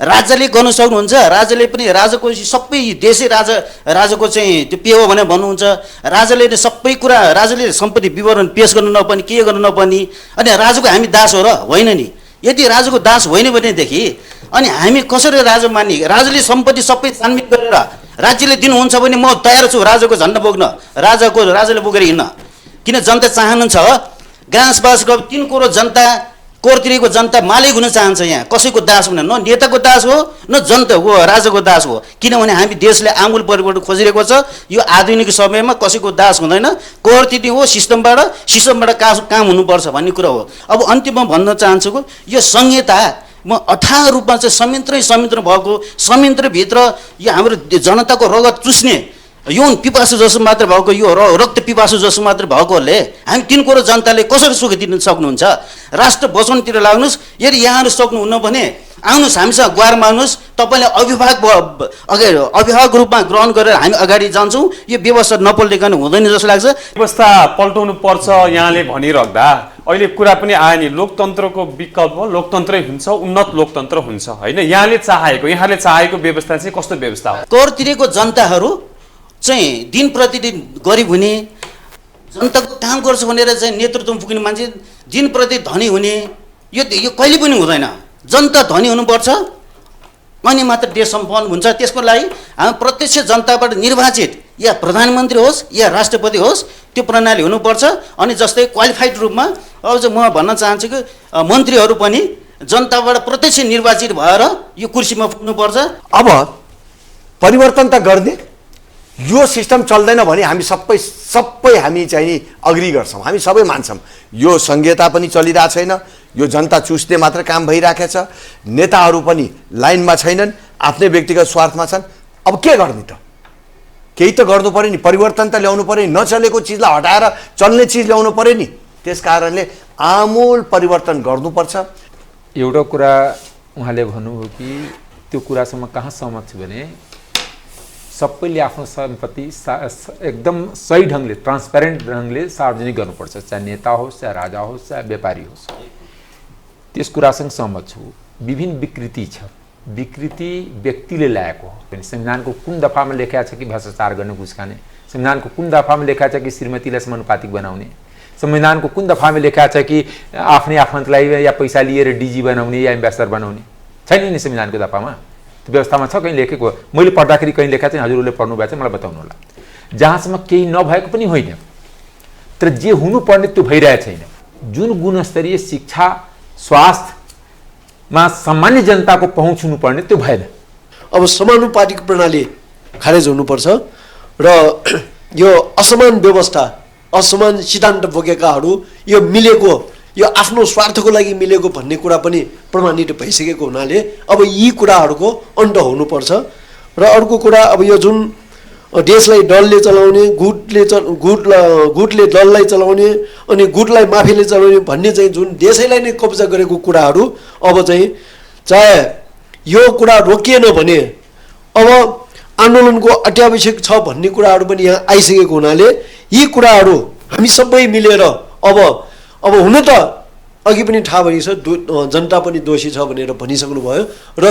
G: राज्यले गर्न सक्नुहुन्छ। राज्यले पनि राजाको सबै देशै राजाको चाहिँ त्यो पे हो भनेर भन्नुहुन्छ। राजाले सबै कुरा, राजाले सम्पत्ति विवरण पेश गर्नु नपर्ने, के गर्नु नपर्ने। अनि राजाको हामी दास हो र? होइन नि। यदि राजाको दास होइन भनेदेखि अनि हामी कसरी राजा मान्ने? राजाले सम्पत्ति सबै छानबिन गरेर राज्यले दिनुहुन्छ भने म तयार छु राजाको झन्डा बोक्न, राजाले बोकेर हिँड्न। किन जनता चाहनुहुन्छ गाँसबासको 3 करोड जनता, कोरतिरको जनता मालिक हुन चाहन्छ। यहाँ कसैको दास हुन, न नेताको दास हो न जनता हो, राजाको दास हो। किनभने हामी देशले आमूल परिवर्तन खोजिरहेको छ। यो आधुनिक समयमा कसैको दास हुँदैन। कोरतिरी हो, सिस्टमबाट काम हुनुपर्छ भन्ने कुरा हो। अब अन्तिममा भन्न चाहन्छु यो संहिता म अथाह रूपमा चाहिँ संयन्त्र भएको, संयन्त्रभित्र यो हाम्रो जनताको रगत चुस्ने यौन पिपासु जसो मात्र भएको, यो रक्त पिपासु जसो मात्र भएकोले हामी 3 करोड जनताले कसरी सुख दिन सक्नुहुन्छ? राष्ट्र बचाउनतिर लाग्नुहोस्। यदि यहाँहरू सक्नुहुन्न भने आउनुहोस्, हामीसँग गुहार माग्नुहोस्। तपाईँले अभिभावक रूपमा ग्रहण गरेर हामी अगाडि जान्छौँ। यो व्यवस्था नपल्टिकन हुँदैन जस्तो लाग्छ।
C: व्यवस्था पल्टाउनु पर्छ यहाँले भनिराख्दा अहिले कुरा पनि आयो नि, लोकतन्त्रको विकल्प लोकतन्त्रै हुन्छ, उन्नत लोकतन्त्र हुन्छ होइन? यहाँले चाहेको व्यवस्था चाहिँ कस्तो व्यवस्था हो?
G: कोरतिरको जनताहरू चाहिँ दिन प्रतिदिन गरिब हुने, जनताको काम गर्छ भनेर चाहिँ नेतृत्वमा पुग्ने मान्छे दिन प्रति धनी हुने, यो कहिले पनि हुँदैन। जनता धनी हुनुपर्छ अनि मात्र देश सम्पन्न हुन्छ। त्यसको लागि हामी प्रत्यक्ष जनताबाट निर्वाचित या प्रधानमन्त्री होस् या राष्ट्रपति होस् त्यो प्रणाली हुनुपर्छ। अनि जस्तै क्वालिफाइड रूपमा अब चाहिँ म भन्न चाहन्छु कि मन्त्रीहरू पनि जनताबाट प्रत्यक्ष निर्वाचित भएर यो कुर्सीमा पुग्नुपर्छ।
D: अब परिवर्तन त गर्ने, यो सिस्टम चल्दैन भने हामी सबै हामी चाहिँ अग्री गर्छौँ, हामी सबै मान्छौँ। यो संहिता पनि चलिरहेको छैन, यो जनता चुस्ने मात्र काम भइरहेको छ। नेताहरू पनि लाइनमा छैनन्, आफ्नै व्यक्तिगत स्वार्थमा छन्। अब के गर्ने त? केही त गर्नु पर्यो नि, परिवर्तन त ल्याउनु पर्यो नि। नचलेको चिजलाई हटाएर चल्ने चिज ल्याउनु पर्यो नि। त्यस कारणले आमूल परिवर्तन गर्नुपर्छ।
B: एउटा कुरा उहाँले भन्नुभयो कि त्यो कुरासँग कहाँ सहमत छु भने सबैले आफ्नो सम्पत्ति एकदम सही ढङ्गले, ट्रान्सप्यारेन्ट ढङ्गले सार्वजनिक गर्नुपर्छ, चाहे नेता होस्, चाहे राजा होस्, चाहे व्यापारी होस्। त्यस कुरासँग सहमत छु। विभिन्न विकृति छ, विकृति व्यक्तिले ल्याएको हो। संविधानको कुन दफामा लेखा छ कि भ्रष्टाचार गर्ने, घुस खाने? संविधानको कुन दफामा लेखा छ कि श्रीमतीलाई समानुपातिक बनाउने? संविधानको कुन दफामा लेखा छ कि आफ्नै आफन्तलाई या पैसा लिएर डिजी बनाउने या एम्बेसडर बनाउने? छैन नि संविधानको दफामा। त्यो व्यवस्थामा छ, कहीँ लेखेको? मैले पढ्दाखेरि कहीँ लेखा चाहिँ हजुरहरूले पढ्नु भएको छ, मलाई बताउनु होला। जहाँसम्म केही नभएको पनि होइन, तर जे हुनुपर्ने त्यो भइरहेको छैन। जुन गुणस्तरीय शिक्षा, स्वास्थ्यमा सामान्य जनताको पहुँच हुनुपर्ने त्यो भएन।
N: अब समानुपातिक प्रणाली खारेज हुनुपर्छ र यो असमान व्यवस्था, असमान सिद्धान्त बोकेकाहरू यो मिलेको, यो आफ्नो स्वार्थको लागि मिलेको भन्ने कुरा पनि प्रमाणित भइसकेको हुनाले अब यी कुराहरूको अन्त हुनुपर्छ। र अर्को कुरा, अब यो जुन देशलाई दलले चलाउने, गुटले दललाई चलाउने अनि गुटलाई माफियाले चलाउने भन्ने चाहिँ जुन देशैलाई नै कब्जा गरेको कुराहरू अब चाहिँ चाहे यो कुरा रोकिएन भने अब आन्दोलनको अत्यावश्यक छ भन्ने कुराहरू पनि यहाँ आइसकेको हुनाले यी कुराहरू हामी सबै मिलेर अब हुन त अघि पनि थाहा भएको छ जनता पनि दोषी छ भनेर भनिसक्नुभयो र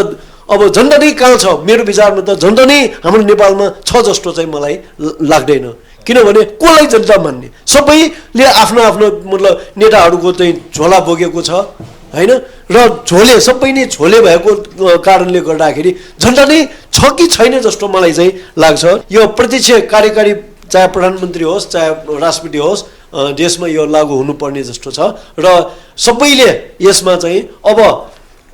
N: अब जनता नै कहाँ छ मेरो विचारमा त जनता नै हाम्रो नेपालमा छ जस्तो चाहिँ मलाई लाग्दैन किनभने कसलाई जनता मान्ने सबैले आफ्नो आफ्नो मतलब नेताहरूको चाहिँ झोला बोकेको छ हैन र झोले सबै नै झोले भएको कारणले गर्दाखेरि जनता नै छ कि छैन जस्तो मलाई चाहिँ लाग्छ यो प्रत्यक्ष कार्यकारी चाहे प्रधानमन्त्री होस् चाहे राष्ट्रपति होस् देशमा यो लागू हुनुपर्ने जस्तो छ र सबैले यसमा चाहिँ अब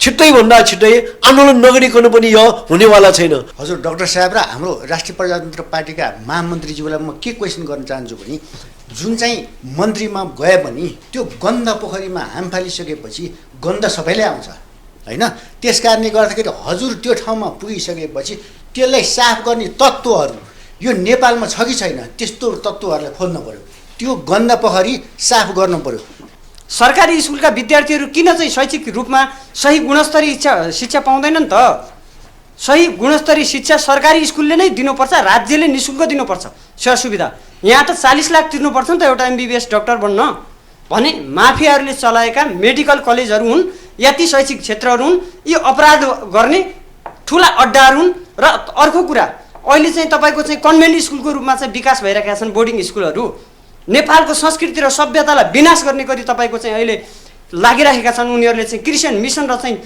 N: छिट्टैभन्दा छिट्टै आन्दोलन नगरिकन पनि यो हुनेवाला छैन।
O: हजुर डाक्टर साहेब र हाम्रो राष्ट्रिय प्रजातन्त्र पार्टीका महामन्त्रीज्यूलाई म के क्वेसन गर्न चाहन्छु भने जुन चाहिँ मन्त्रीमा गए पनि त्यो गन्दा पोखरीमा हाम फालिसकेपछि गन्ध सबैले आउँछ हैन त्यस कारणले गर्दाखेरि हजुर त्यो ठाउँमा पुगिसकेपछि त्यसलाई साफ गर्ने तत्त्वहरू यो नेपालमा छ कि छैन त्यस्तो तत्त्वहरूलाई खोज्नु पर्यो त्यो गन्दा पोखरी साफ गर्नु पर्यो।
I: सरकारी स्कुलका विद्यार्थीहरू किन चाहिँ शैक्षिक रूपमा सही गुणस्तरीय शिक्षा पाउँदैनन् त? सही गुणस्तरीय शिक्षा सरकारी स्कुलले नै दिनुपर्छ, राज्यले निःशुल्क दिनुपर्छ सेवा सुविधा। यहाँ त 40 लाख तिर्नुपर्छ नि त एउटा MBBS डाक्टर बन्न भने माफियाहरूले चलाएका मेडिकल कलेजहरू हुन्, यति शैक्षिक क्षेत्रहरू हुन्, यो अपराध गर्ने ठुला अड्डाहरू हुन्। र अर्को कुरा अहिले चाहिँ तपाईँको चाहिँ कन्भेन्ट स्कुलको रूपमा चाहिँ विकास भइरहेका छन् बोर्डिङ स्कुलहरू। नेपालको संस्कृति र सभ्यतालाई विनाश गर्ने गरी तपाईँको चाहिँ अहिले लागिरहेका छन् उनीहरूले चाहिँ क्रिस्चियन मिसन र चाहिँ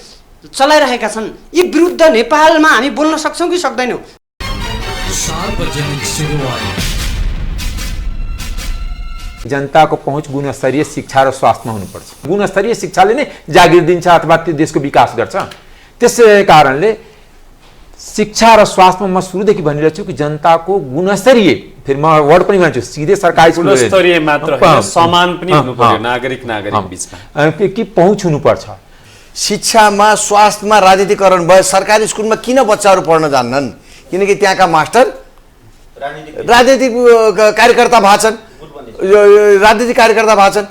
I: चलाइरहेका छन्। यी विरुद्ध नेपालमा हामी बोल्न सक्छौँ कि सक्दैनौँ?
A: सार्वजनिक सुनवाई।
B: जनताको पहुँच गुणस्तरीय शिक्षा र स्वास्थ्यमा हुनुपर्छ। गुणस्तरीय शिक्षाले नै जागिर दिन्छ अथवा त्यो देशको विकास गर्छ। त्यसै कारणले शिक्षा र स्वास्थ्यमा म सुरुदेखि भनिरहेको छु कि जनताको गुणस्तरीय, फेरि म वर्ड पनि भन्छु, सिधै सरकारी
C: गुणस्तरीय मात्र होइन समान पनि हुनु पर्यो नागरिक बीचमा
B: कि पहुँच हुनुपर्छ।
D: शिक्षामा स्वास्थ्यमा राजनीतिकरण भयो। सरकारी स्कुलमा किन बच्चाहरू पढ्न जान्नन्? किनकि त्यहाँका मास्टर राजनीतिक कार्यकर्ता भएछन्, राजनीतिक कार्यकर्ता भएछन्।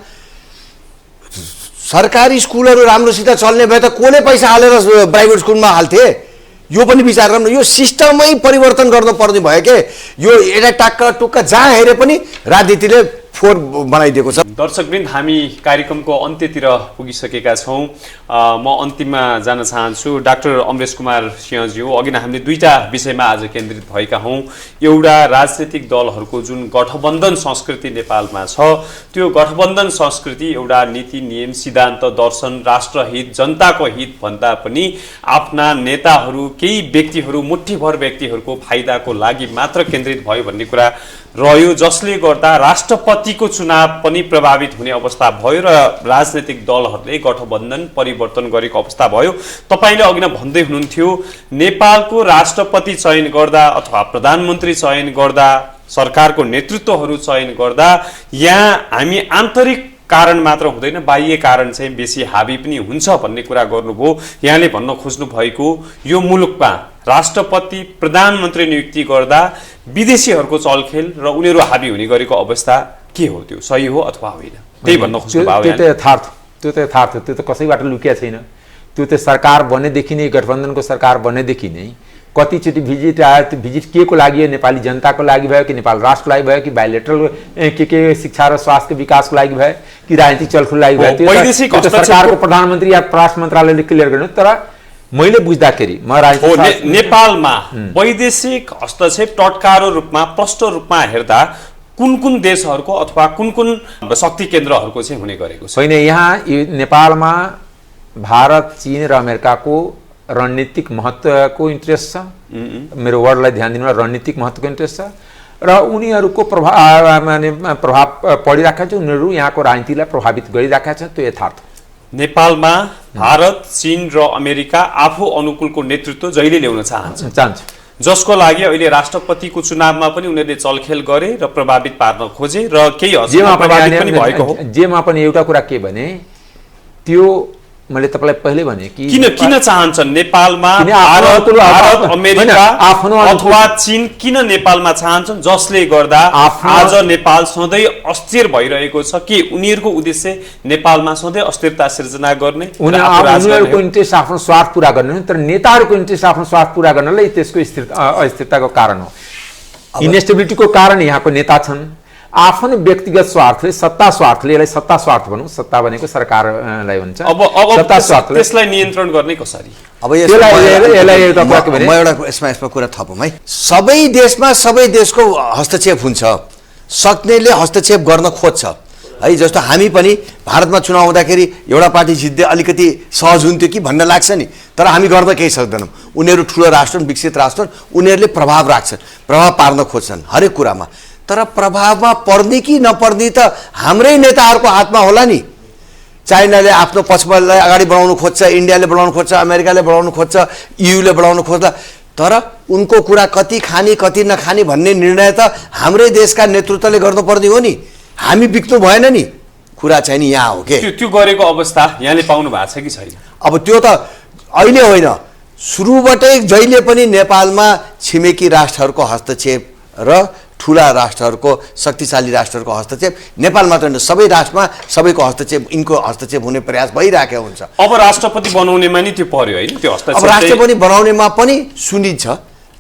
D: सरकारी स्कुलहरू राम्रोसित चल्ने भए त कसले पैसा हालेर प्राइभेट स्कुलमा हाल्थे? यो पनि विचार गर्नु, यो सिस्टमै परिवर्तन गर्नु पर्ने भयो के। यो एउटा टाक्का टुक्का जहाँ हेरे पनि राजनीतिले फोहोर बनाइदिएको छ।
C: दर्शकवृन्द हामी कार्यक्रमको अन्त्यतिर पुगिसकेका छौँ। म अन्तिममा जान चाहन्छु डाक्टर अमरेश कुमार सिंहज्यू। अघि नै हामीले दुईटा विषयमा आज केन्द्रित भएका हौँ। एउटा राजनीतिक दलहरूको जुन गठबन्धन संस्कृति नेपालमा छ त्यो गठबन्धन संस्कृति एउटा नीति नियम सिद्धान्त दर्शन राष्ट्रहित जनताको हित भन्दा पनि आफ्ना नेताहरू केही व्यक्तिहरू मुठ्ठीभर व्यक्तिहरूको फाइदाको लागि मात्र केन्द्रित भयो भन्ने कुरा रह्यो, जसले गर्दा राष्ट्रपतिको चुनाव पनि प्रभावित हुने अवस्था भयो र राजनैतिक दलहरूले गठबन्धन परिवर्तन गरेको अवस्था भयो। तपाईले अघि नै भन्दै हुनुहुन्थ्यो नेपालको राष्ट्रपति चयन गर्दा अथवा प्रधानमन्त्री चयन गर्दा सरकारको नेतृत्वहरू चयन गर्दा यहाँ हामी आन्तरिक कारण मात्र हुँदैन बाह्य कारण चाहिँ बेसी हावी पनि हुन्छ भन्ने कुरा गर्नुभयो। यहाँले भन्न खोज्नु भएको यो मुलुकमा राष्ट्रपति प्रधानमन्त्री नियुक्ति गर्दा विदेशीहरूको चलखेल र उनीहरू हावी हुने गरेको अवस्था के हो? त्यो सही हो अथवा होइन? त्यही भन्न खोज्नु भयो।
B: त्यो त यथार्थ, त्यो त कसैबाट लुकिया छैन। त्यो त सरकार बनेदेखि नै, गठबन्धनको सरकार बनेदेखि नै कतिचोटि भिजिट आयो। त्यो भिजिट के को लागि? नेपाली जनताको लागि भयो कि नेपाल राष्ट्रको लागि भयो कि बायोलेटरल के शिक्षा र स्वास्थ्यको विकासको लागि भयो कि राजनीतिक चलखेल लागि भयो? त्यो सरकारको प्रधानमन्त्री या परराष्ट्र मन्त्रालयले क्लियर गर्नु। तर मैले बुझ्दाखेरि
C: नेपालमा वैदेशिक हस्तक्षेप टटकारो रूपमा प्रष्ट रूपमा हेर्दा कुन कुन देशहरूको अथवा कुन कुन शक्ति केन्द्रहरूको चाहिँ हुने गरेको छ?
B: होइन, यहाँ नेपालमा भारत चीन र अमेरिकाको रणनीतिक महत्त्वको इन्ट्रेस्ट छ। मेरो वर्डलाई ध्यान दिनु, रणनीतिक महत्त्वको इन्ट्रेस्ट छ र उनीहरूको प्रभाव पडिरहेका छ। उनीहरू यहाँको राजनीतिलाई प्रभावित गरिरहेका छन्। त्यो यथार्थ।
C: नेपालमा भारत चीन र अमेरिका आफू अनुकूलको नेतृत्व जहिले ल्याउन चाहन्छ, जसको लागि अहिले राष्ट्रपतिको चुनावमा पनि उनीहरूले चलखेल गरे र प्रभावित पार्न खोजे र केही हदसम्म प्रभावित पनि भएको हो।
B: जेमा पनि एउटा कुरा के भने त्यो मैले तपाईलाई पहिले भने कि
C: किन चाहन्छन् नेपालमा भारत अमेरिका अथवा चीन किन नेपालमा चाहन्छन् जसले गर्दा आज नेपाल सधैँ अस्थिर भइरहेको छ? कि उनीहरूको उद्देश्य नेपालमा सधैँ अस्थिरता सिर्जना गर्ने?
B: उनीहरूको इन्ट्रेस्ट आफ्नो स्वार्थ पूरा गर्ने, तर नेताहरूको इन्ट्रेस्ट आफ्नो स्वार्थ पूरा गर्नलाई त्यसको अस्थिरताको कारण हो। इन्स्टेबिलिटीको कारण यहाँको नेता छन् आफ्नो व्यक्तिगत स्वार्थले सत्ता स्वार्थले यसलाई सत्ता स्वार्थ भनौँ, सत्ता भनेको सरकारलाई हुन्छ, सत्ता स्वार्थले
C: त्यसलाई नियन्त्रण गर्ने कसरी?
D: अब म एउटा यसमा कुरा थपौँ है। सबै देशमा सबै देशको हस्तक्षेप हुन्छ, सक्नेले हस्तक्षेप गर्न खोज्छ है। जस्तो हामी पनि भारतमा चुनाव हुँदाखेरि एउटा पार्टी जित्दै अलिकति सहज हुन्थ्यो कि भन्ने लाग्छ नि, तर हामी गर्न केही सक्दैनौँ। उनीहरू ठुलो राष्ट्र हुन्, विकसित राष्ट्र हुन्, उनीहरूले प्रभाव राख्छन्, प्रभाव पार्न खोज्छन् हरेक कुरामा। तर प्रभावमा पर्ने कि नपर्ने त हाम्रै नेताहरूको हातमा होला नि। चाइनाले आफ्नो पक्षलाई अगाडि बढाउनु खोज्छ, इन्डियाले बढाउनु खोज्छ, अमेरिकाले बढाउनु खोज्छ, युले बढाउनु खोज्छ, तर उनको कुरा कति खाने कति नखाने भन्ने निर्णय त हाम्रै देशका नेतृत्वले गर्नुपर्ने हो नि। हामी बिक्नु भएन नि, कुरा चाहिँ नि यहाँ हो के।
C: त्यो गरेको अवस्था यहाँले पाउनु भएको छ कि छैन?
D: अब त्यो त अहिले होइन, सुरुबाटै जहिले पनि नेपालमा छिमेकी राष्ट्रहरूको हस्तक्षेप र ठुला राष्ट्रहरूको शक्तिशाली राष्ट्रहरूको हस्तक्षेप, नेपाल मात्र होइन सबै राष्ट्रमा सबैको हस्तक्षेप, यिनको हस्तक्षेप हुने प्रयास भइरहेको हुन्छ।
C: अब राष्ट्रपति बनाउनेमा नि त्यो पर्यो होइन, त्यो हस्तक्षेप।
D: अब राष्ट्रपति बनाउनेमा पनि सुनिन्छ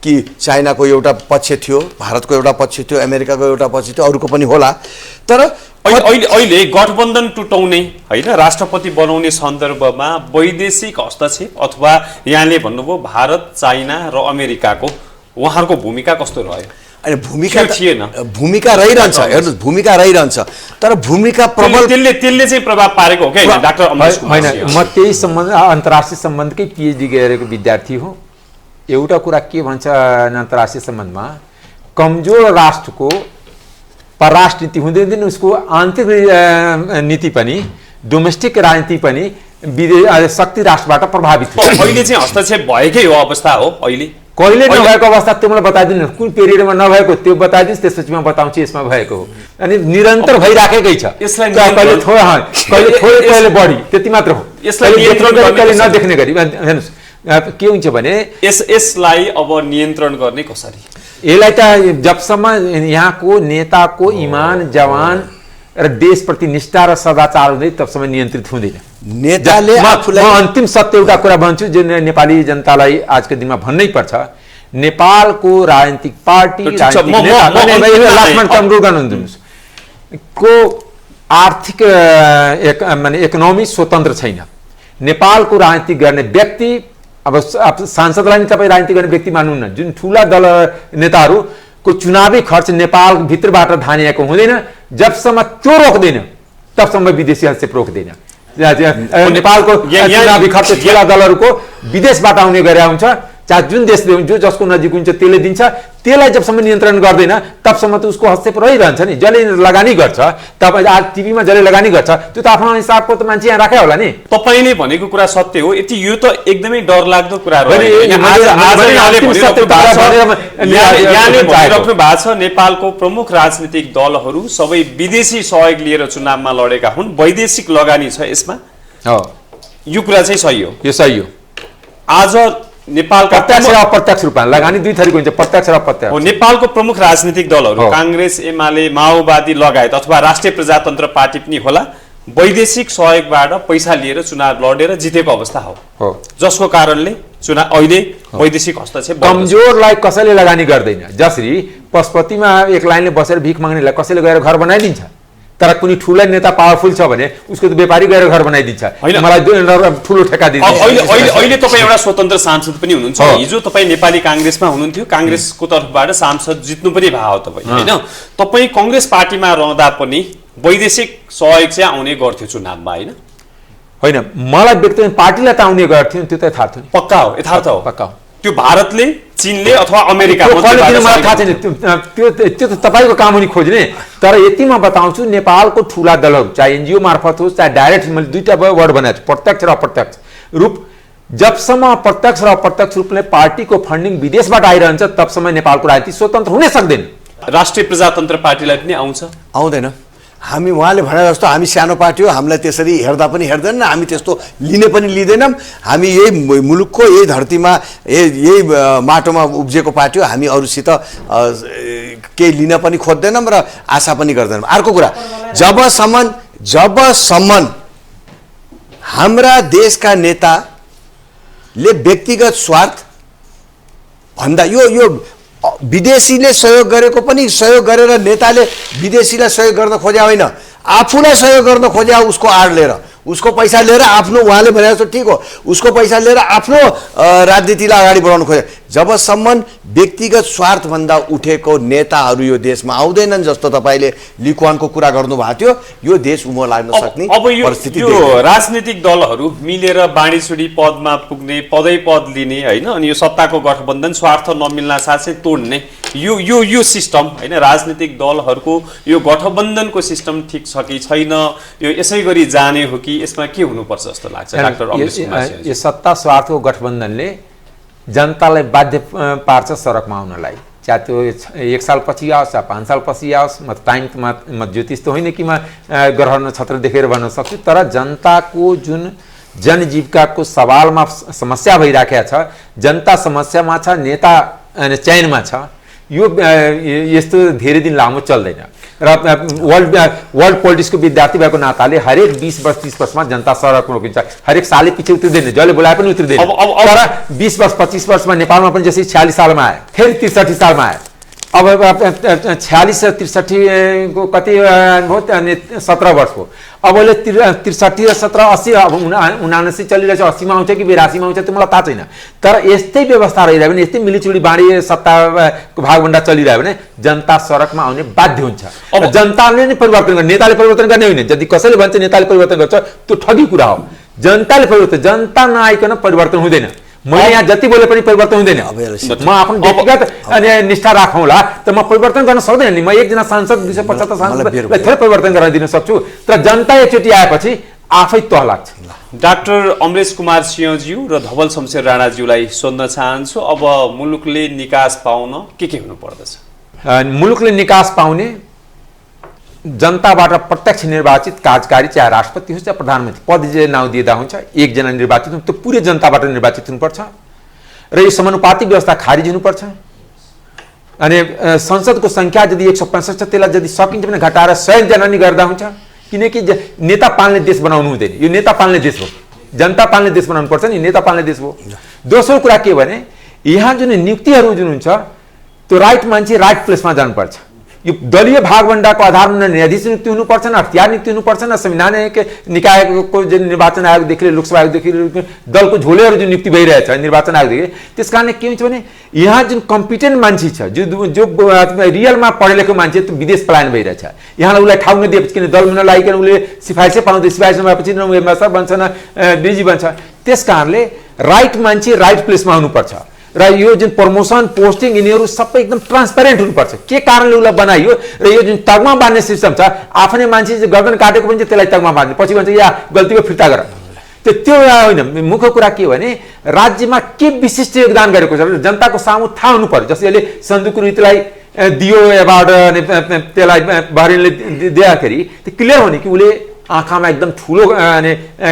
D: कि चाइनाको एउटा पक्ष थियो, भारतको एउटा पक्ष थियो, अमेरिकाको एउटा पक्ष थियो, अरूको पनि होला। तर
C: अहिले गठबन्धन टुटाउने होइन, राष्ट्रपति बनाउने सन्दर्भमा वैदेशिक हस्तक्षेप अथवा यहाँले भन्नुभयो भारत, चाइना र अमेरिकाको उहाँहरूको भूमिका कस्तो रह्यो?
D: अनि भूमिका
C: थिएन,
D: भूमिका रहिरहन्छ, हेर्नुहोस् भूमिका रहिरहन्छ, तर भूमिका प्रबल
C: त्यसले चाहिँ प्रभाव पारेको हो क्या डाक्टर अमरेश कुमार?
B: होइन, म त्यही सम्बन्ध अन्तर्राष्ट्रिय सम्बन्धकै पिएचडी गरेको विद्यार्थी हो। एउटा कुरा के भन्छ अन्तर्राष्ट्रिय सम्बन्धमा, कमजोर राष्ट्रको परराष्ट्र नीति हुँदै हुँदैन उसको आन्तरिक नीति पनि, डोमेस्टिक राजनीति पनि शक्ति राष्ट्रबाट प्रभावित हुन्छ।
C: अहिले चाहिँ हस्तक्षेप भएकै हो अवस्था हो अहिले?
B: कहिले नभएको अवस्था त्यो मलाई बताइदिनु, कुन पिरियडमा नभएको त्यो बताइदिनुहोस्, त्यसपछि म बताउँछु यसमा भएको हो। अनि निरन्तर भइराखेकै छ, कहिले थोरै कहिले बढी, त्यति मात्र हो।
C: यसलाई नियन्त्रण
B: कहिले नदेख्ने गरी हेर्नुहोस् के हुन्छ भने
C: यसलाई अब नियन्त्रण गर्ने कसरी?
B: यसलाई त जबसम्म यहाँको नेताको इमान, जवान र देशप्रति निष्ठा र सदाचार हुँदैन तबसम्म नियन्त्रित हुँदैन।
D: नेताले
B: म अन्तिम सत्य एउटा कुरा भन्छु जुन नेपाली जनतालाई आजको दिनमा भन्नै पर्छ। नेपालको राजनीतिक पार्टी को आर्थिक माने इकोनोमी स्वतन्त्र छैन। नेपालको राजनीति गर्ने व्यक्ति, अब सांसदलाई नि तपाईँ राजनीति गर्ने व्यक्ति मान्नुहुन्न, जुन ठुला दल नेताहरूको चुनावी खर्च नेपाल भित्रबाट धानिएको हुँदैन। जबसम्म त्यो रोक्दैन तबसम्म विदेशी हस्तक्षेप रोक्दैन। नेपालको चुनावी खर्च ठुला दलहरूको विदेशबाट आउने गरे हुन्छ, चाहे जुन देश जो जसको नजिक हुन्छ त्यसले दिन्छ, त्यसलाई जबसम्म नियन्त्रण गर्दैन तबसम्म त उसको हस्तक्षेप रहिरहन्छ नि। जसले लगानी गर्छ, तपाईँ आज टिभीमा जसले लगानी गर्छ त्यो त आफ्नो हिसाबको त मान्छे यहाँ राखे होला नि।
C: तपाईँले भनेको कुरा सत्य हो, यति यो त एकदमै डरलाग्दो कुरा हो। यहाँले भनिराख्नु भएको छ नेपालको प्रमुख राजनीतिक दलहरू सबै विदेशी सहयोग लिएर चुनावमा लडेका हुन्, वैदेशिक लगानी छ यसमा। यो कुरा चाहिँ सही हो?
B: यो सही हो।
C: आज नेपालका
B: प्रत्यक्ष र अप्रत्यक्ष रूपमा लगानी दुई थरीको हुन्छ, प्रत्यक्ष र अप्रत्यक्ष।
C: नेपालको प्रमुख राजनीतिक दलहरू कांग्रेस, एमाले, माओवादी लगायत अथवा राष्ट्रिय प्रजातन्त्र पार्टी पनि होला, वैदेशिक सहयोगबाट पैसा लिएर चुनाव लडेर जितेको अवस्था हो, जसको कारणले चुनाव अहिले वैदेशिक हस्तक्षेप
B: कमजोरलाई कसैले लगानी गर्दैन। जसरी पशुपतिमा एक लाइनले बसेर भिख माग्नेलाई कसैले गएर घर बनाइदिन्छ, तर कुनै ठुला नेता पावरफुल छ भने उसको त व्यापारी गएर घर बनाइदिन्छ, मलाई ठुलो ठेका दिन्छ।
C: अहिले तपाईँ एउटा स्वतन्त्र सांसद पनि हुनुहुन्छ। हिजो तपाईँ नेपाली कांग्रेसमा हुनुहुन्थ्यो, कांग्रेसको तर्फबाट सांसद जित्नु पनि भयो तपाईँ होइन? तपाईँ कांग्रेस पार्टीमा रहँदा पनि वैदेशिक सहयोग चाहिँ आउने गर्थ्यो चुनावमा होइन?
B: होइन, मलाई व्यक्तिगत पार्टीलाई त आउने गर्थ्यो, त्यो त यथार्थ हो।
C: पक्का हो, यथार्थ हो, पक्का हो। त्यो भारतले, चीनले अथवा अमेरिका
B: मलाई थाहा छैन, त्यो त तपाईँको काम हो नि खोज्ने। तर यति म बताउँछु, नेपालको ठुला दलहरू चाहे एनजिओ मार्फत होस् चाहे डाइरेक्ट, मैले दुईटा वर्ड बनाएको छु, प्रत्यक्ष र अप्रत्यक्ष रूप। जबसम्म प्रत्यक्ष र अप्रत्यक्ष रूपले पार्टीको फन्डिङ विदेशबाट आइरहन्छ तबसम्म नेपालको राजनीति स्वतन्त्र हुनै सक्दैन।
C: राष्ट्रिय प्रजातन्त्र पार्टीलाई पनि
D: आउँदैन। हामी उहाँले भने जस्तो हामी सानो पार्टी हो, हामीलाई त्यसरी हेर्दा पनि हेर्दैन, हामी त्यस्तो लिने पनि लिँदैनौँ। हामी यही मुलुकको यही धरतीमा यही माटोमा उब्जेको पार्टी हो, हामी अरूसित केही लिन पनि खोज्दैनौँ र आशा पनि गर्दैनौँ। अर्को कुरा, जबसम्म हाम्रा देशका नेताले व्यक्तिगत स्वार्थ भन्दा यो विदेशीले सहयोग गरेको पनि सहयोग गरेर नेताले विदेशीलाई सहयोग गर्न खोज्या होइन, आफूलाई सहयोग गर्न खोज्या उसको आड लिएर, उसको पैसा लिएर आफ्नो, उहाँले भनेको जस्तो ठिक हो, उसको पैसा लिएर आफ्नो राजनीतिलाई अगाडि बढाउन खोजे। जबसम्म व्यक्तिगत स्वार्थभन्दा उठेको नेताहरू यो देशमा आउँदैनन्, जस्तो तपाईँले लिक्वानको कुरा गर्नुभएको थियो, यो देश उमो लाग्न सक्ने परिस्थिति।
C: यो राजनीतिक दलहरू मिलेर बाँडीचुडी पदमा पुग्ने, पदै पद लिने होइन, अनि यो सत्ताको गठबन्धन स्वार्थ नमिल्न साथै तोड्ने यो यो यो सिस्टम होइन, राजनीतिक दलहरूको यो गठबन्धनको सिस्टम ठिक छ कि छैन, यो यसै गरी जाने हो कि यसमा के हुनुपर्छ जस्तो लाग्छ डाक्टर अमरेश कुमार सिंह?
B: यो सत्ता स्वार्थको गठबन्धनले जनतालाई बाध्य पार्छ सडकमा आउनलाई, चाहे त्यो 1 साल पछि आओस् या 5 साल पछि आओस्। म टाइम म ज्योतिष त होइन कि म ग्रह नक्षत्र देखेर भन्न सक्छु, तर जनताको जुन जनजीविकाको सवालमा समस्या भइराखेको छ, जनता समस्यामा छ, नेता चयनमा छ, यो यस्तो धेरै दिन लामो चल्दैन। र वर्ल्ड पोलिटिक्सको विद्यार्थी भएको नाताले हरेक 20 वर्ष 30 वर्षमा जनता सडकमा रोकिन्छ, हरेक सालै पछि उत्रिँदैन, जसले बोलाए पनि उत्रिँदैन। तर 20 वर्ष 25 वर्षमा नेपालमा पनि जस्तै 46 सालमा आयो, फेरि 63 सालमा आयो, अब 46 र 63 को कति भयो, 17 वर्ष हो। अब अहिले 63 र 17 80 अब 79 चलिरहेछ, 80 मा आउँछ कि 82 मा आउँछ त्यो मलाई थाहा छैन। तर यस्तै व्यवस्था रहिरह्यो भने, यस्तै मिलिचुडी बाँडी सत्ताको भागभण्डा चलिरह्यो भने जनता सडकमा आउने बाध्य हुन्छ। जनताले नै परिवर्तन गर्ने, नेताले परिवर्तन गर्ने होइन। यदि कसैले भन्छ नेताले परिवर्तन गर्छ त्यो ठगी कुरा हो। जनताले परिवर्तन, जनता नआइकन परिवर्तन हुँदैन। मैले यहाँ जति बोले पनि परिवर्तन हुँदैन। म आफ्नो व्यक्तिगत निष्ठा राखौँला त म परिवर्तन गर्न सक्दैन नि। म एकजना सांसद 275 सांसदलाई थोरै परिवर्तन गर्न दिन सक्छु, तर जनता एकचोटि आएपछि आफै तह लाग्छ।
C: डाक्टर अमरेश कुमार सिंहज्यू र धवल शमशेर राणाज्यूलाई सोध्न चाहन्छु, अब मुलुकले निकास पाउन के हुनु पर्दछ?
B: मुलुकले निकास पाउने जनताबाट प्रत्यक्ष निर्वाचित कार्यकारी, चाहे राष्ट्रपति होस् या प्रधानमन्त्री पद जे नाउँ दिँदा हुन्छ, एकजना निर्वाचित हुन्छ, त्यो पुरै जनताबाट निर्वाचित हुनुपर्छ र यो समानुपातिक व्यवस्था खारिज हुनुपर्छ। अनि संसदको संख्या यदि 165 छ, त्यसलाई यदि सकिन्छ भने घटाएर 100 जना नि गर्दा हुन्छ, किनकि नेता पाल्ने देश बनाउनु हुँदैन। यो नेता पाल्ने देश हो, जनता पाल्ने देश बनाउनु पर्छ नि, नेता पाल्ने देश हो। दोस्रो कुरा के भने, यहाँ जुन नियुक्तिहरू जुन हुन्छ त्यो राइट मान्छे राइट प्लेसमा जानुपर्छ। यो दलीय भागभण्डाको आधारमा न्यायाधीश नियुक्ति हुनुपर्छ, न अख्तियार नियुक्ति हुनुपर्छ, न संवैधानिक निकायको जुन निर्वाचन आयोगदेखि लोकसभा आयोगदेखि दलको झोलेहरू जुन नियुक्ति भइरहेछ निर्वाचन आयोगदेखि। त्यस कारणले के हुन्छ भने यहाँ जुन कम्पिटेन्ट मान्छे छ, जो रियलमा पढे लेखेको मान्छे त्यो विदेश पलायन भइरहेछ। यहाँलाई उसलाई ठाउँ नदिएपछि, किन दलमा नलागिकन उसले सिफारिसै पाउँदैन, सिफारिस नभएपछि न उयो बन्छ न डिजी बन्छ। त्यस कारणले राइट मान्छे राइट प्लेसमा हुनुपर्छ र यो जुन प्रमोसन पोस्टिङ यिनीहरू सबै एकदम ट्रान्सपेरेन्ट हुनुपर्छ। के कारणले उसलाई बनाइयो र यो जुन तगमा बाँध्ने सिस्टम छ, आफ्नै मान्छे गर्दन काटेको पनि त्यसलाई तगमा बाँध्ने, पछि भन्छ या गल्तीको फिर्ता गर, त्यो होइन। मुख्य कुरा के हो भने राज्यमा के विशिष्ट योगदान गरेको छ जनताको सामु थाहा हुनु पर्यो। जस्तै अहिले सन्दुक रीतिलाई दियो एवार्ड, त्यसलाई बहरिनले दिँदाखेरि त्यो क्लियर हो नि कि उसले आँखामा एकदम ठुलो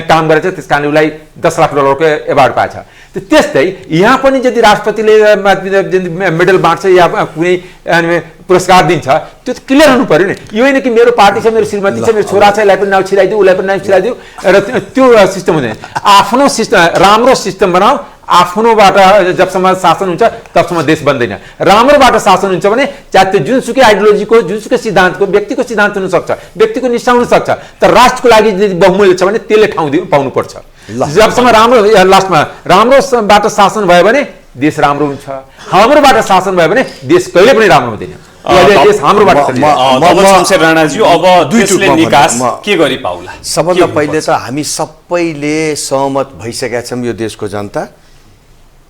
B: काम गरेछ, त्यस कारणले उसलाई 10 लाख डलरको एवार्ड पाएछ। त्यस्तै यहाँ पनि यदि राष्ट्रपतिले मेडल बाँड्छ या कुनै पुरस्कार दिन्छ त्यो त क्लियर हुनु पर्यो नि। यो होइन कि मेरो पार्टी छ, मेरो श्रीमती छ, मेरो छोरा छ, यसलाई पनि नाउँ छिराइदियो, उसलाई पनि नाउँ छिराइदियो र त्यो सिस्टम हुँदैन। आफ्नो सिस्टम, राम्रो सिस्टम बनाऊ। आफ्नोबाट जबसम्म शासन हुन्छ तबसम्म देश बन्दैन। राम्रोबाट शासन हुन्छ भने चाहे त्यो जुनसुकै आइडियोलोजीको, जुनसुकै सिद्धान्तको, व्यक्तिको सिद्धान्त हुनसक्छ, व्यक्तिको निष्ठा हुनसक्छ, तर राष्ट्रको लागि यदि बहुमूल्य छ भने त्यसले ठाउँ पाउनुपर्छ। जबसम्म राम्रो, लास्टमा राम्रोबाट शासन भयो भने देश राम्रो हुन्छ, हाम्रोबाट शासन भयो भने देश कहिले पनि राम्रो हुँदैन।
C: शमशेर राणाज्यू, अब देशले निकास के गरी पाउला?
D: सबभन्दा पहिले त हामी सबैले सहमत भइसकेका छौँ, यो देशको जनता,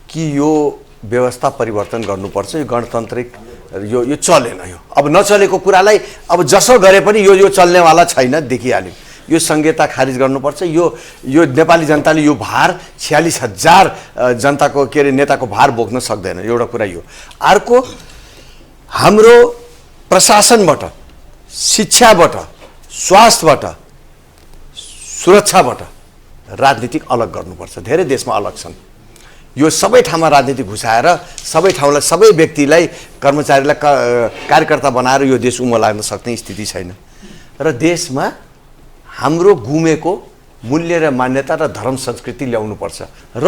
D: कि यो व्यवस्था परिवर्तन गर्नुपर्छ। यो गणतान्त्रिक यो चलेन। यो अब नचलेको कुरालाई अब जसो गरे पनि यो चल्नेवाला छैन, देखिहाल्यो। यो संहिता खारिज गर्नुपर्छ। यो नेपाली जनताले यो भार 46,000 जनताको के अरे नेताको भार बोक्न सक्दैन, एउटा कुरा यो। अर्को, हाम्रो प्रशासनबाट, शिक्षाबाट, स्वास्थ्यबाट, सुरक्षाबाट राजनीतिक अलग गर्नुपर्छ। धेरै देशमा अलग छन्। यो सबै ठाउँमा राजनीति घुसाएर सबै ठाउँलाई, सबै व्यक्तिलाई, कर्मचारीलाई कार्यकर्ता बनाएर यो देश उम्म लाग्न सक्ने स्थिति छैन। र देशमा हाम्रो गुमेको मूल्य र मान्यता र धर्म संस्कृति ल्याउनुपर्छ। र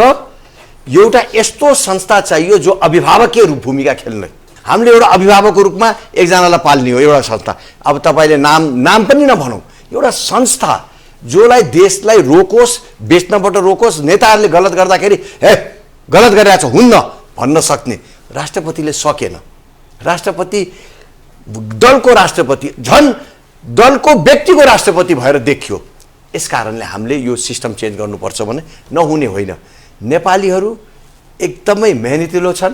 D: एउटा यस्तो संस्था चाहियो जो अभिभावकीय भूमिका खेल्ने। हामीले एउटा अभिभावकको रूपमा एकजनालाई पाल्ने हो एउटा संस्था। अब तपाईँले नाम पनि नभनौँ, एउटा संस्था जसलाई देशलाई रोकोस्, बेच्नबाट रोकोस्, नेताहरूले गलत गर्दाखेरि हे गलत गरिरहेको छ हुन्न भन्न सक्ने राष्ट्रपतिले सकेन। राष्ट्रपति दलको राष्ट्रपति झन् दलको व्यक्तिको राष्ट्रपति भएर देखियो। यस कारणले हामीले यो सिस्टम चेन्ज गर्नुपर्छ भने नहुने होइन। नेपालीहरू एकदमै मेहनतिलो छन्,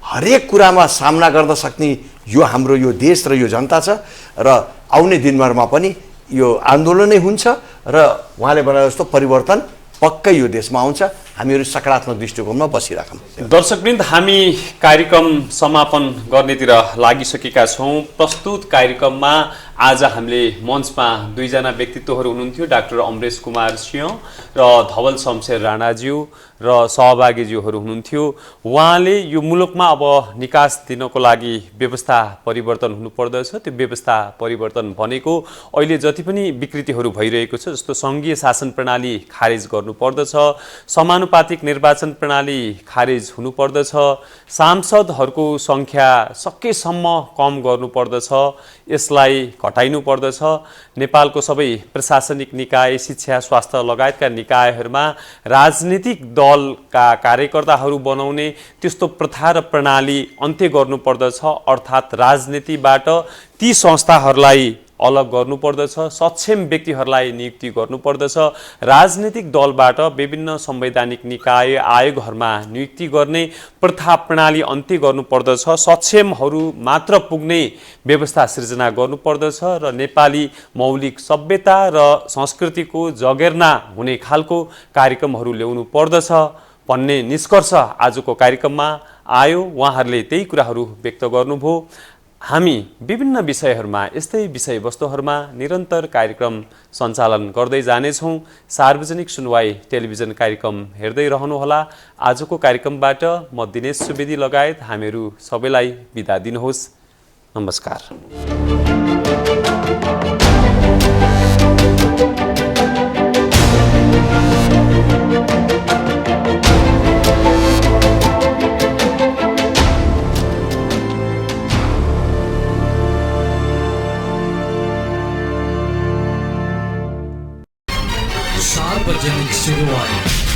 D: हरेक कुरामा सामना गर्न सक्ने यो हाम्रो यो देश र यो जनता छ र आउने दिनहरूमा पनि यो आन्दोलनै हुन्छ र उहाँले भने जस्तो परिवर्तन पक्कै यो देशमा आउँछ। हामीहरू सकारात्मक दृष्टिकोणमा बसिराखौँ।
C: दर्शकवृन्द, हामी कार्यक्रम समापन गर्नेतिर लागिसकेका छौँ। प्रस्तुत कार्यक्रममा आज हामीले मञ्चमा दुईजना व्यक्तित्वहरू हुनुहुन्थ्यो, डाक्टर अमरेश कुमार सिंह र धवल शमशेर राणाज्यू र सहभागीज्यूहरू हुनुहुन्थ्यो। उहाँले यो मुलुकमा अब निकास दिनको लागि व्यवस्था परिवर्तन हुनुपर्दछ। त्यो व्यवस्था परिवर्तन भनेको अहिले जति पनि विकृतिहरू भइरहेको छ, जस्तो सङ्घीय शासन प्रणाली खारेज गर्नुपर्दछ, समानुपातिक निर्वाचन प्रणाली खारेज हुनुपर्दछ, सांसदहरूको सङ्ख्या सकेसम्म कम गर्नुपर्दछ, यसलाई घटाइनु पर्दछ। नेपालको सबै प्रशासनिक निकाय, शिक्षा, स्वास्थ्य लगायतका निकायहरूमा राजनीतिक दलका कार्यकर्ताहरू बनाउने त्यस्तो प्रथा र प्रणाली अन्त्य गर्नुपर्दछ। अर्थात् राजनीतिबाट ती संस्थाहरूलाई अलग गर्नुपर्दछ, सक्षम व्यक्तिहरूलाई नियुक्ति गर्नुपर्दछ। राजनीतिक दलबाट विभिन्न संवैधानिक निकाय, आयोगहरूमा नियुक्ति गर्ने प्रथा प्रणाली अन्त्य गर्नुपर्दछ। सक्षमहरू मात्र पुग्ने व्यवस्था सिर्जना गर्नुपर्दछ र नेपाली मौलिक सभ्यता र संस्कृतिको जगेर्ना हुने खालको कार्यक्रमहरू ल्याउनु पर्दछ भन्ने निष्कर्ष आजको कार्यक्रममा आयो। उहाँहरूले त्यही कुराहरू व्यक्त गर्नुभयो। हामी विभिन्न विषयहरूमा, यस्तै विषयवस्तुहरूमा निरन्तर कार्यक्रम सञ्चालन गर्दै जानेछौँ। सार्वजनिक सुनवाई टेलिभिजन कार्यक्रम हेर्दै रहनुहोला। आजको कार्यक्रमबाट म दिनेश सुवेदी लगायत हामीहरू सबैलाई बिदा दिनुहोस्। नमस्कार।
A: सार्वजनिक सुनवाई।